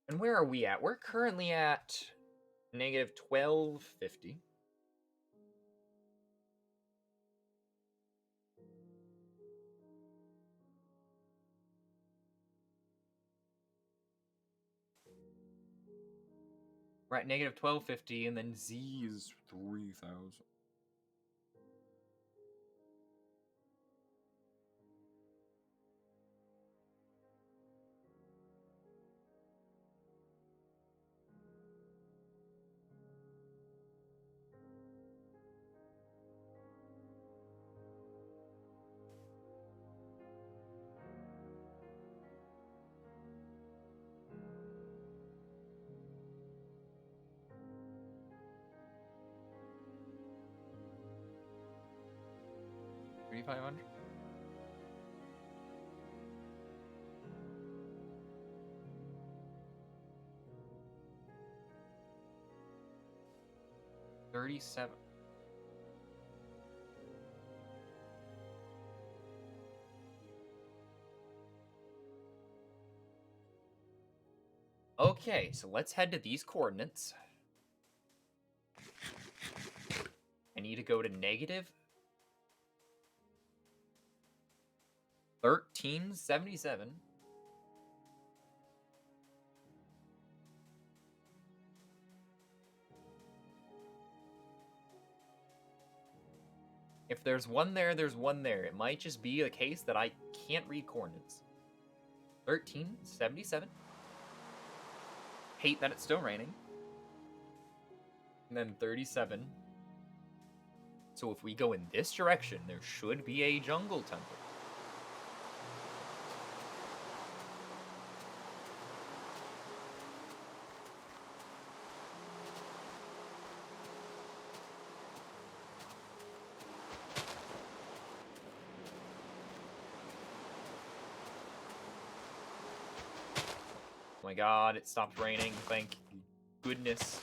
And where are we at? We're currently at negative 1250. We're at negative 1250, and then Z is 3000. $3,500? $37. Okay, so let's head to these coordinates. I need to go to negative 1377. If there's one there, there's one there. It might just be a case that I can't read coordinates. 1377. Hate that it's still raining. And then 37. So if we go in this direction, there should be a jungle temple. Oh my god, it stopped raining. Thank goodness.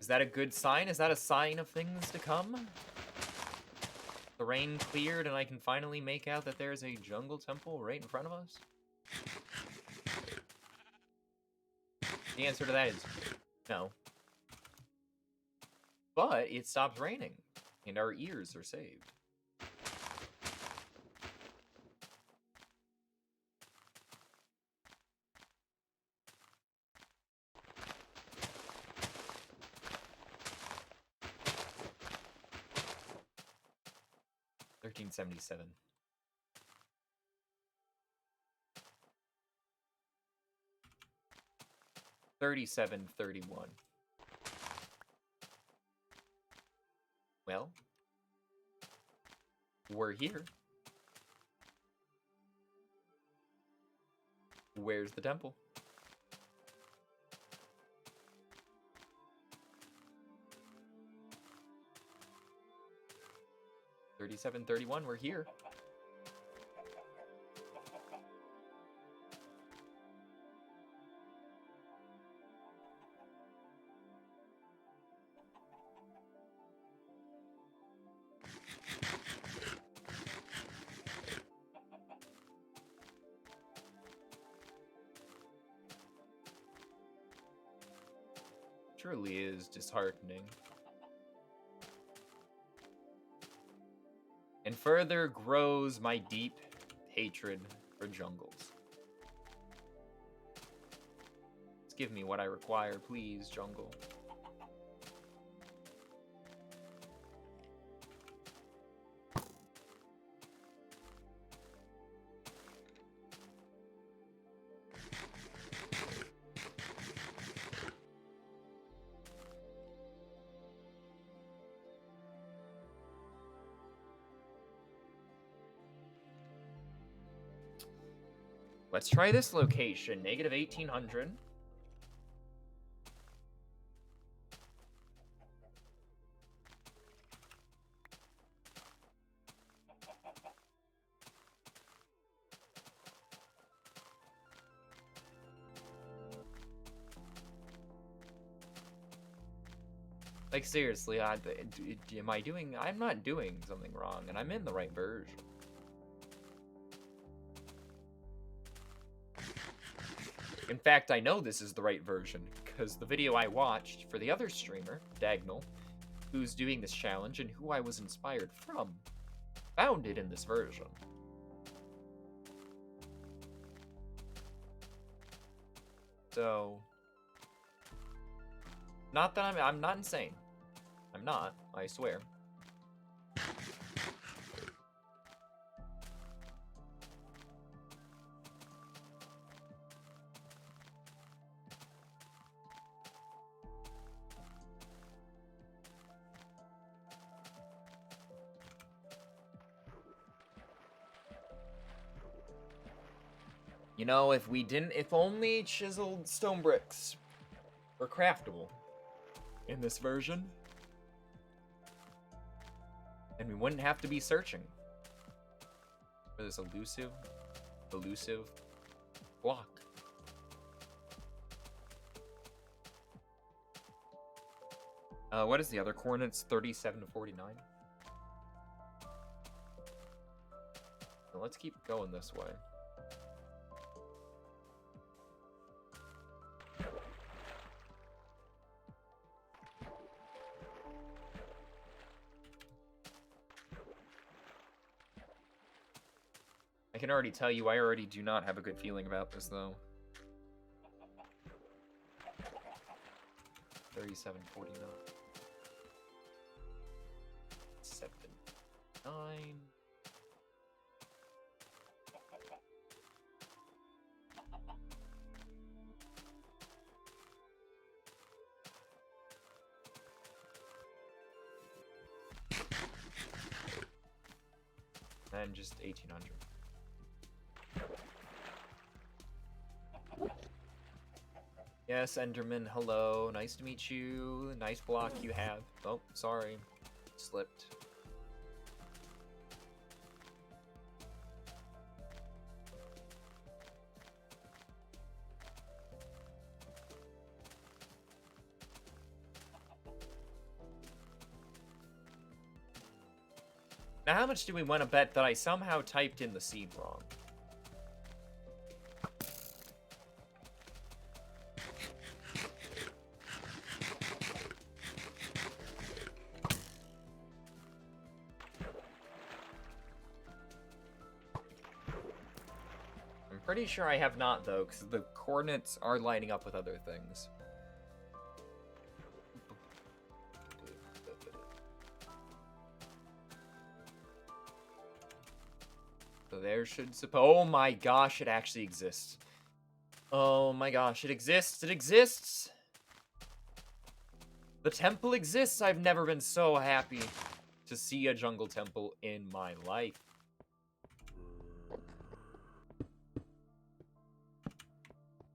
Is that a good sign? Is that a sign of things to come? The rain cleared and I can finally make out that there's a jungle temple right in front of us? The answer to that is no. But it stopped raining, and our ears are saved. $13.77. $37.31. Well, we're here. Where's the temple? $37.31. We're here. Truly is disheartening. And further grows my deep hatred for jungles. Just give me what I require, please, jungle. Let's try this location, negative 1800. Like, seriously, am I doing... I'm not doing something wrong, and I'm in the right version. In fact, I know this is the right version, because the video I watched for the other streamer, Dagnall, who's doing this challenge and who I was inspired from, found it in this version. So... Not that I'm not insane. I'm not, I swear. You know, if only chiseled stone bricks were craftable in this version, and we wouldn't have to be searching for this elusive block. What is the other coordinates? 37 to 49. So let's keep going this way. I can already tell you I already do not have a good feeling about this, though. 37.49. 7. 9. And just 1800. Yes, Enderman, hello. Nice to meet you. Nice block you have. Oh, sorry. Slipped. Now, how much do we want to bet that I somehow typed in the seed wrong? I'm pretty sure I have not, though, because the coordinates are lining up with other things. So there should oh my gosh, it actually exists. Oh my gosh, it exists, it exists! The temple exists! I've never been so happy to see a jungle temple in my life.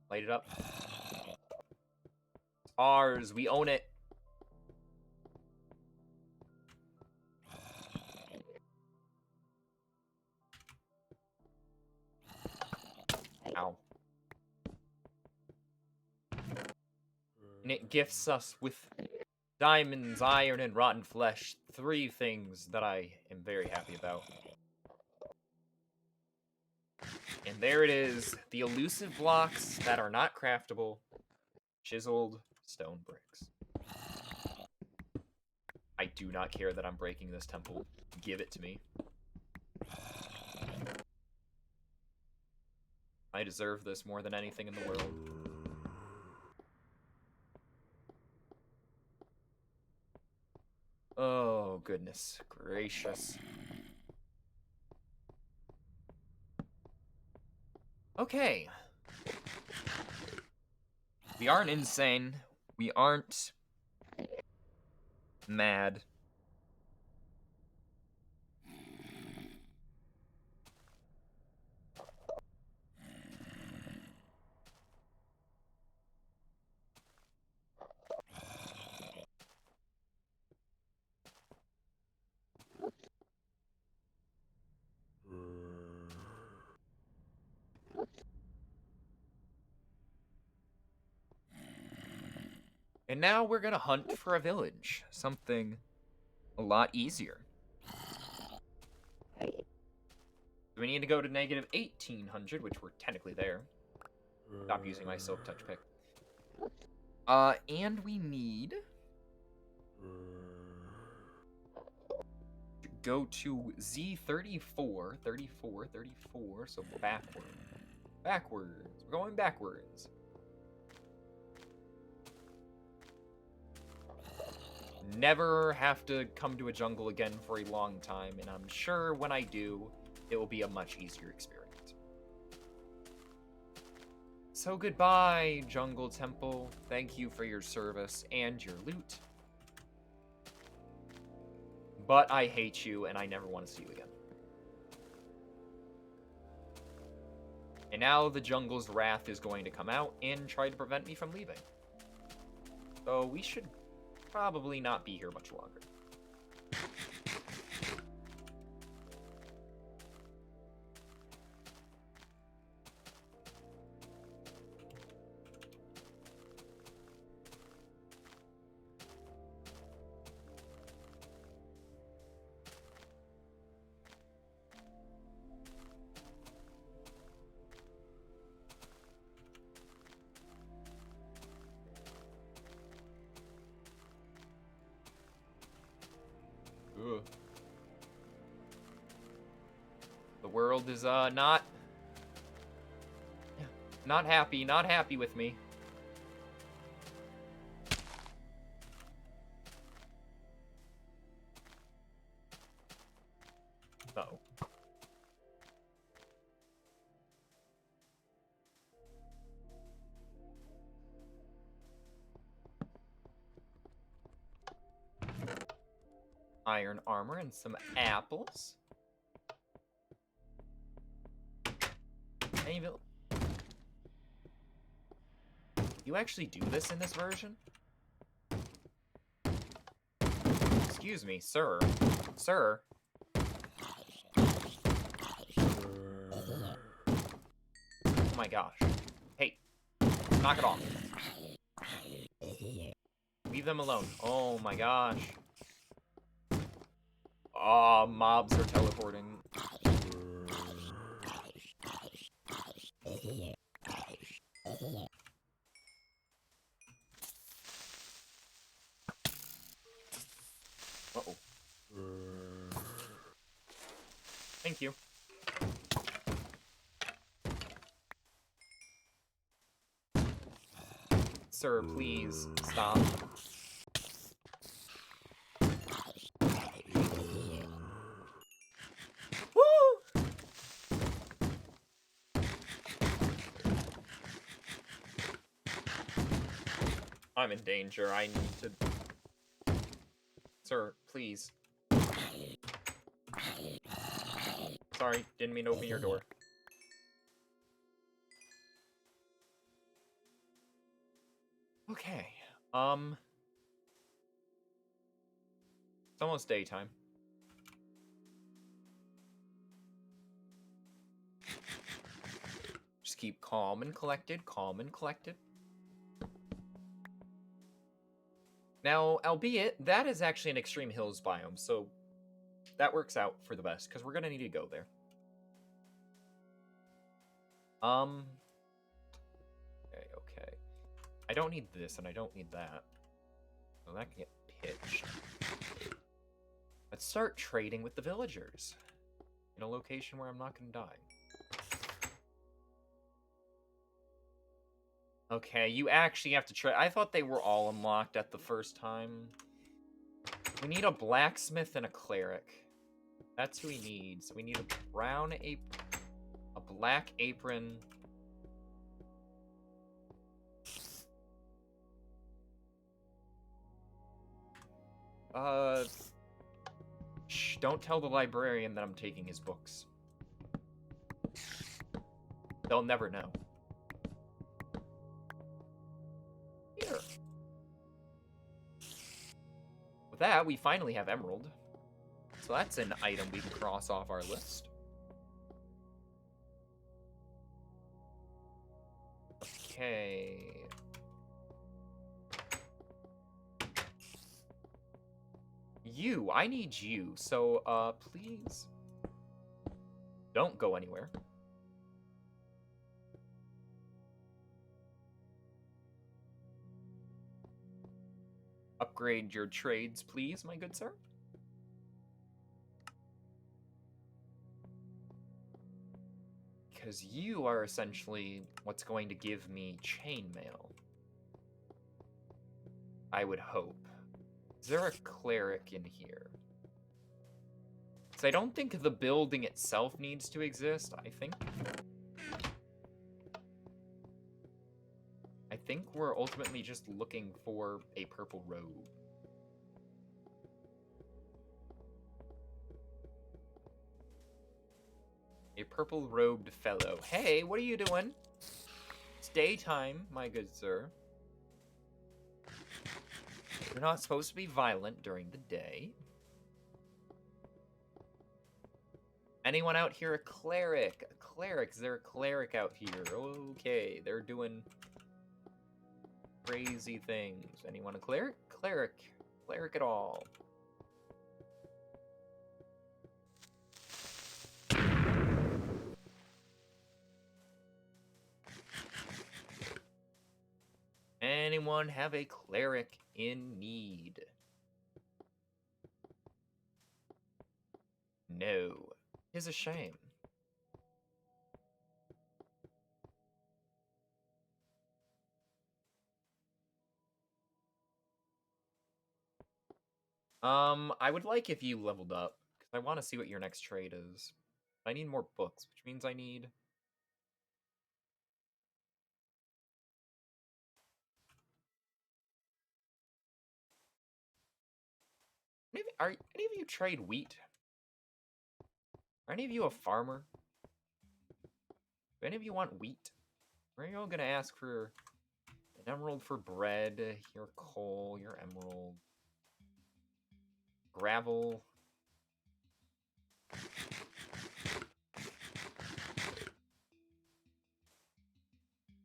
Light it up. It's ours, we own it. Ow. And it gifts us with diamonds, iron, and rotten flesh. 3 things that I am very happy about. And there it is. The elusive blocks that are not craftable. Chiseled stone bricks. I do not care that I'm breaking this temple. Give it to me. I deserve this more than anything in the world. Oh, goodness gracious. Okay. We aren't insane. We aren't mad. And now we're gonna hunt for a village. Something a lot easier. We need to go to negative 1800, which we're technically there. Stop using my silk touch pick. And we need to go to Z34, 34, so backward. Backwards. We're going backwards. Never have to come to a jungle again for a long time, and I'm sure when I do, it will be a much easier experience. So goodbye, Jungle Temple. Thank you for your service and your loot. But I hate you, and I never want to see you again. And now the jungle's wrath is going to come out and try to prevent me from leaving. So we should probably not be here much longer. Ugh. The world is not happy with me. iron armor and some apples. Maybe... You actually do this in this version? Excuse me, sir. Sir. Oh my gosh. Hey. Knock it off. Leave them alone. Oh my gosh. Aw, mobs are teleporting. Uh-oh. Thank you. Sir, please, stop. Woo! I'm in danger. I need to... Sir, please. Sorry, didn't mean to open your door. Okay, it's almost daytime. Just keep calm and collected, calm and collected. Now, albeit, that is actually an extreme hills biome, so that works out for the best, because we're gonna need to go there. Okay. I don't need this, and I don't need that. So that can get pitched. Let's start trading with the villagers. In a location where I'm not gonna die. Okay, you actually have to trade. I thought they were all unlocked at the first time. We need a blacksmith and a cleric. That's who we need. So we need a brown apron, a black apron. Shh, don't tell the librarian that I'm taking his books. They'll never know. Here. With that, we finally have emerald. So that's an item we can cross off our list. Okay. I need you. So, please don't go anywhere. Upgrade your trades, please, my good sir. Because you are essentially what's going to give me chainmail. I would hope. Is there a cleric in here? Because I don't think the building itself needs to exist. I think we're ultimately just looking for a purple robe. A purple-robed fellow. Hey, what are you doing? It's daytime, my good sir. You're not supposed to be violent during the day. Anyone out here a cleric? A cleric. Is there a cleric out here? Okay, they're doing crazy things. Anyone a cleric? Cleric. Cleric at all. Anyone have a cleric in need? No. It's a shame. I would like if you leveled up, because I want to see what your next trade is. I need more books, which means I need... Are any of you trade wheat? Are any of you a farmer? Do any of you want wheat? Or are you all gonna ask for an emerald for bread, your coal, your emerald, gravel?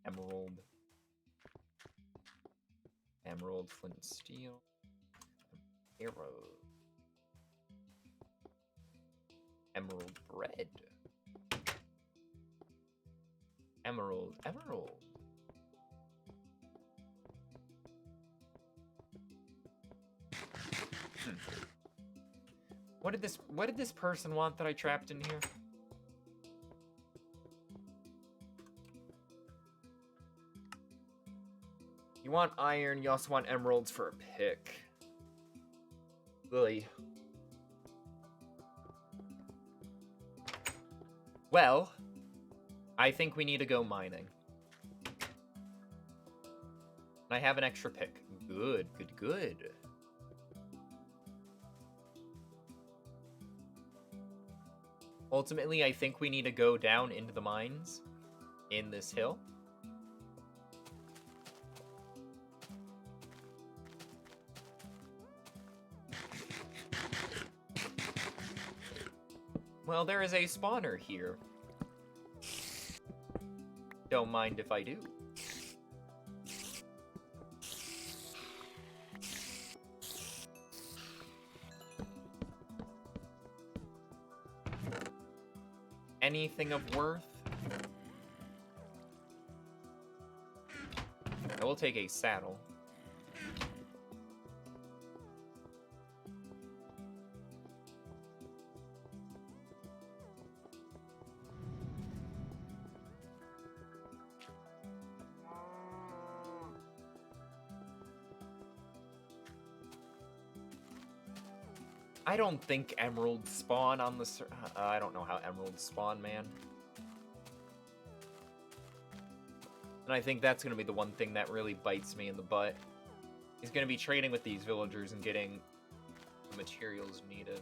Emerald. Emerald, flint and steel. Arrow. Emerald bread. Emerald. What did this person want that I trapped in here? You want iron, you also want emeralds for a pick. Really? Well, I think we need to go mining. I have an extra pick. Good. Ultimately, I think we need to go down into the mines in this hill. Well, there is a spawner here. Don't mind if I do. Anything of worth? I will take a saddle. I don't think emeralds spawn on the I don't know how emeralds spawn, man. And I think that's going to be the one thing that really bites me in the butt. Is going to be trading with these villagers and getting the materials needed.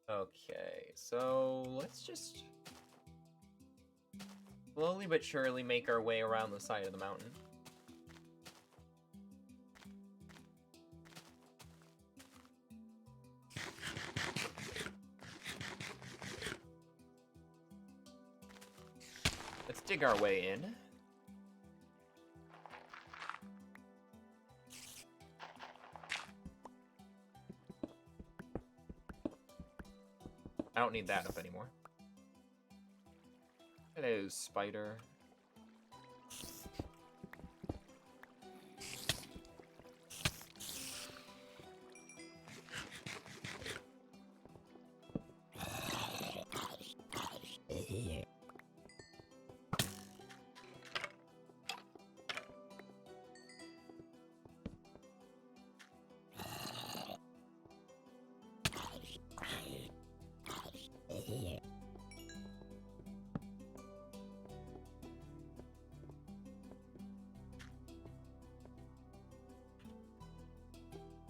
Okay, so let's just slowly but surely make our way around the side of the mountain. Let's dig our way in. I don't need that up anymore. Hello, spider.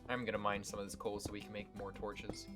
I'm gonna mine some of this coal so we can make more torches.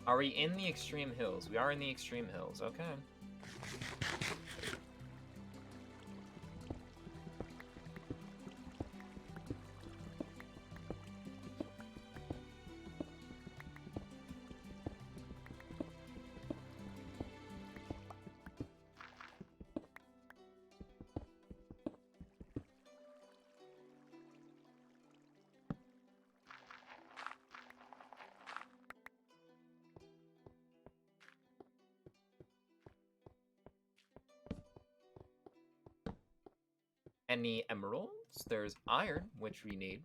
Are we in the extreme hills? We are in the extreme hills, okay. any emeralds. There's iron, which we need.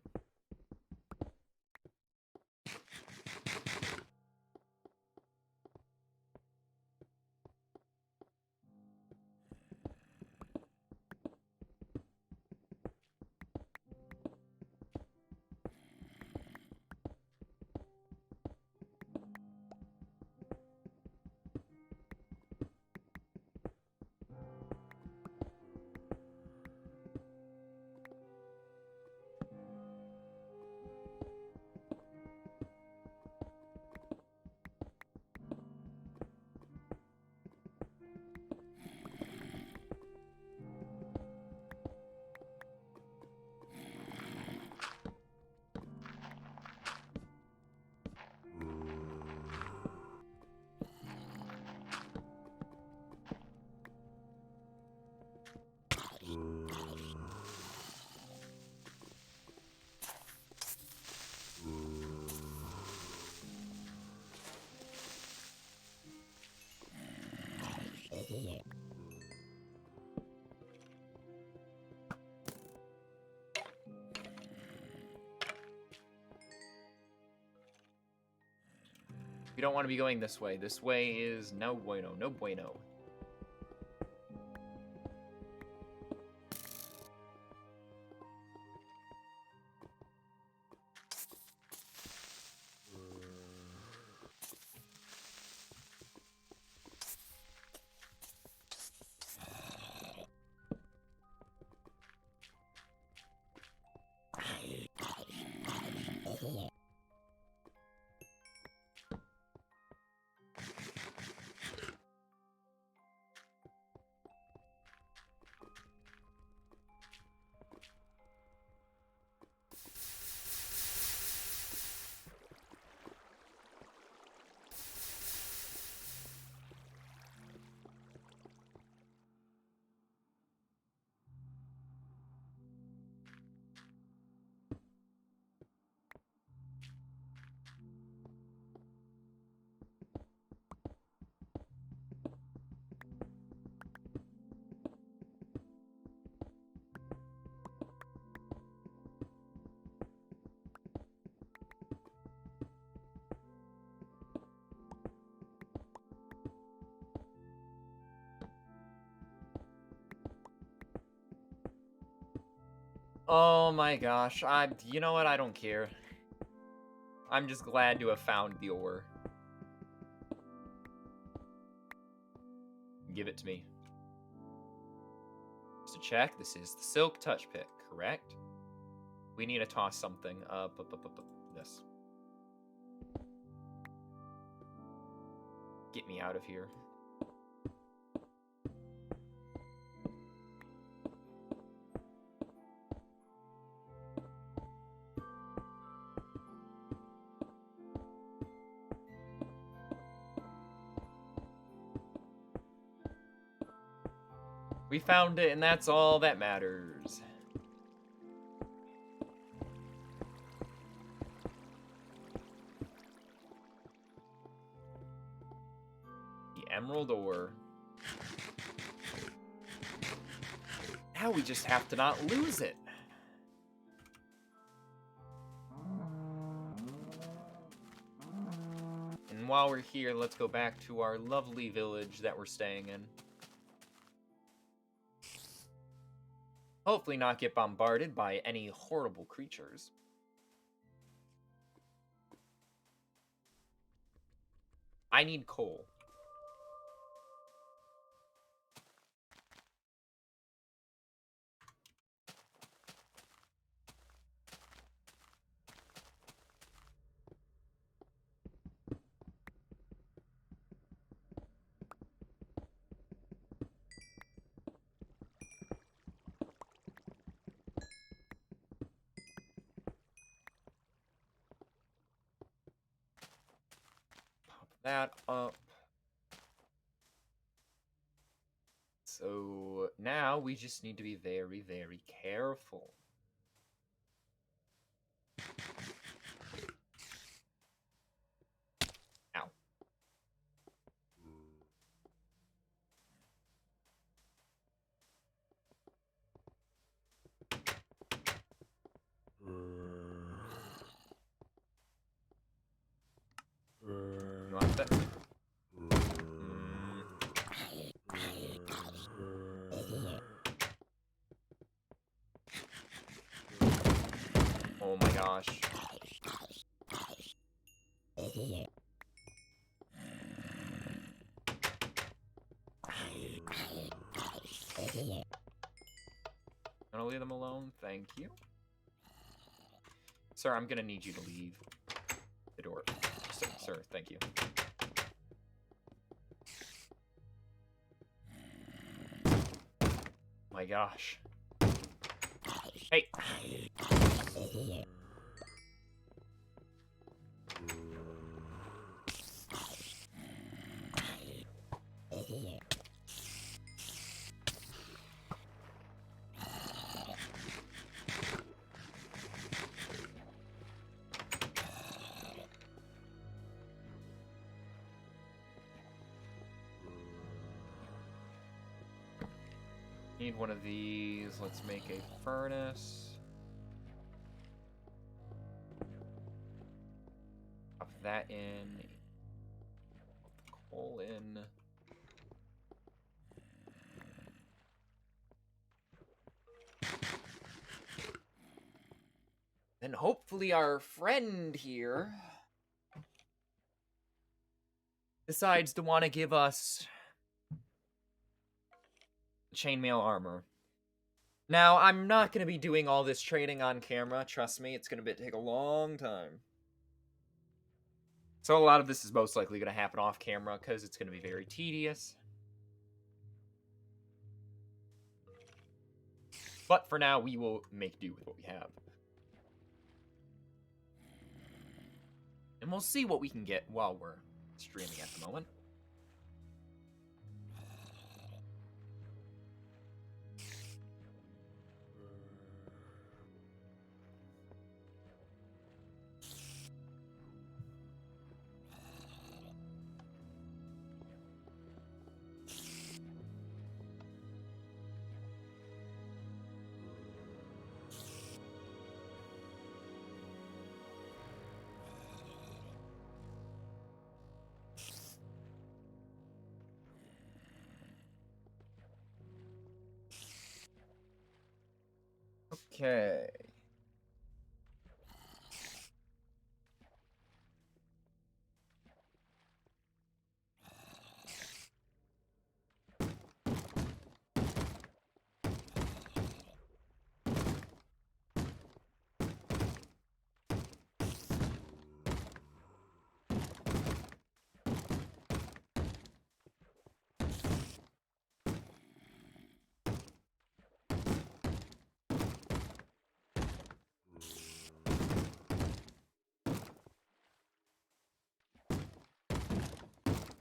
We don't want to be going this way. This way is no bueno, no bueno. Oh my gosh, you know what, I don't care. I'm just glad to have found the ore. Give it to me. Just to check, this is the silk touch pick, correct? We need to toss something. This. Get me out of here. We found it, and that's all that matters. The emerald ore. Now we just have to not lose it. And while we're here, let's go back to our lovely village that we're staying in. Hopefully not get bombarded by any horrible creatures. I need coal. That up. So now we just need to be very, very careful. Ow. Oh my gosh. Gonna leave them alone, thank you. Sir, I'm gonna need you to leave the door. Sir, thank you. My gosh. Hey! Need one of these. Let's make a furnace. Pop that in. Coal in. And hopefully our friend here decides to want to give us chainmail armor. Now, I'm not going to be doing all this trading on camera. Trust me, it's going to take a long time. So a lot of this is most likely going to happen off camera because it's going to be very tedious. But for now, we will make do with what we have. And we'll see what we can get while we're streaming at the moment. Okay.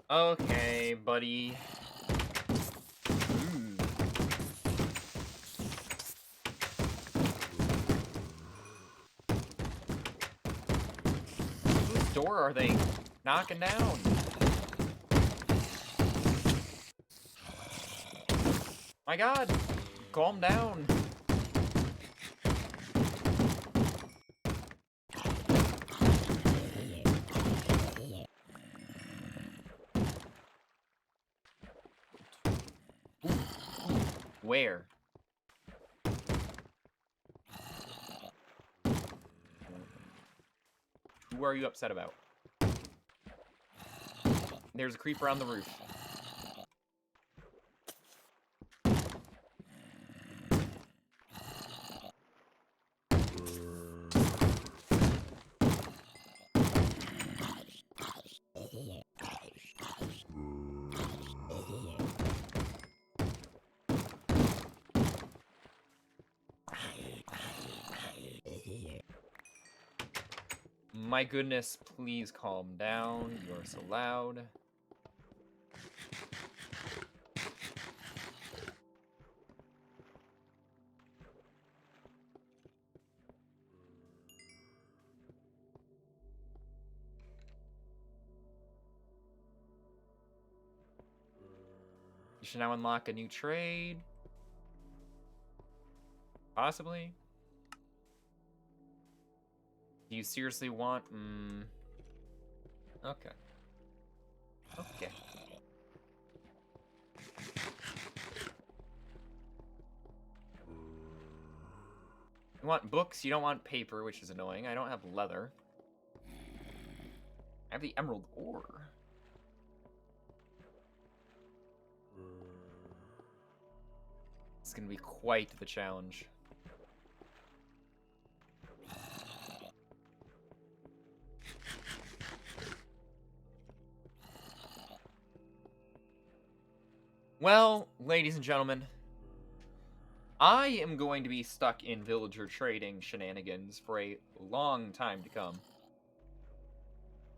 Okay, buddy. Whose door are they knocking down? My god, calm down. Where? Who are you upset about? There's a creeper on the roof. My goodness, please calm down. You're so loud. You should now unlock a new trade. Possibly. Do you seriously want... Okay. Okay. You want books, you don't want paper, which is annoying. I don't have leather. I have the emerald ore. It's gonna be quite the challenge. Well, ladies and gentlemen, I am going to be stuck in villager trading shenanigans for a long time to come.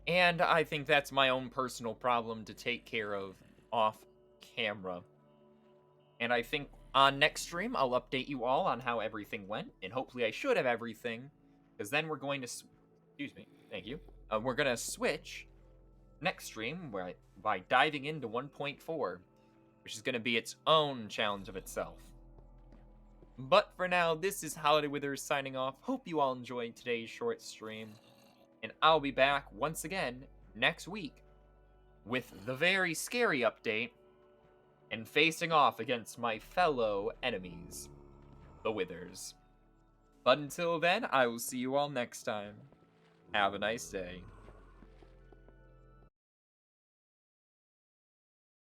And I think that's my own personal problem to take care of off camera. And I think on next stream, I'll update you all on how everything went. And hopefully I should have everything. Because then we're going to... Excuse me. Thank you. We're going to switch next stream by diving into 1.4. Which is going to be its own challenge of itself. But for now, this is Holiday Withers signing off. Hope you all enjoyed today's short stream. And I'll be back once again next week with the very scary update and facing off against my fellow enemies, the Withers. But until then, I will see you all next time. Have a nice day.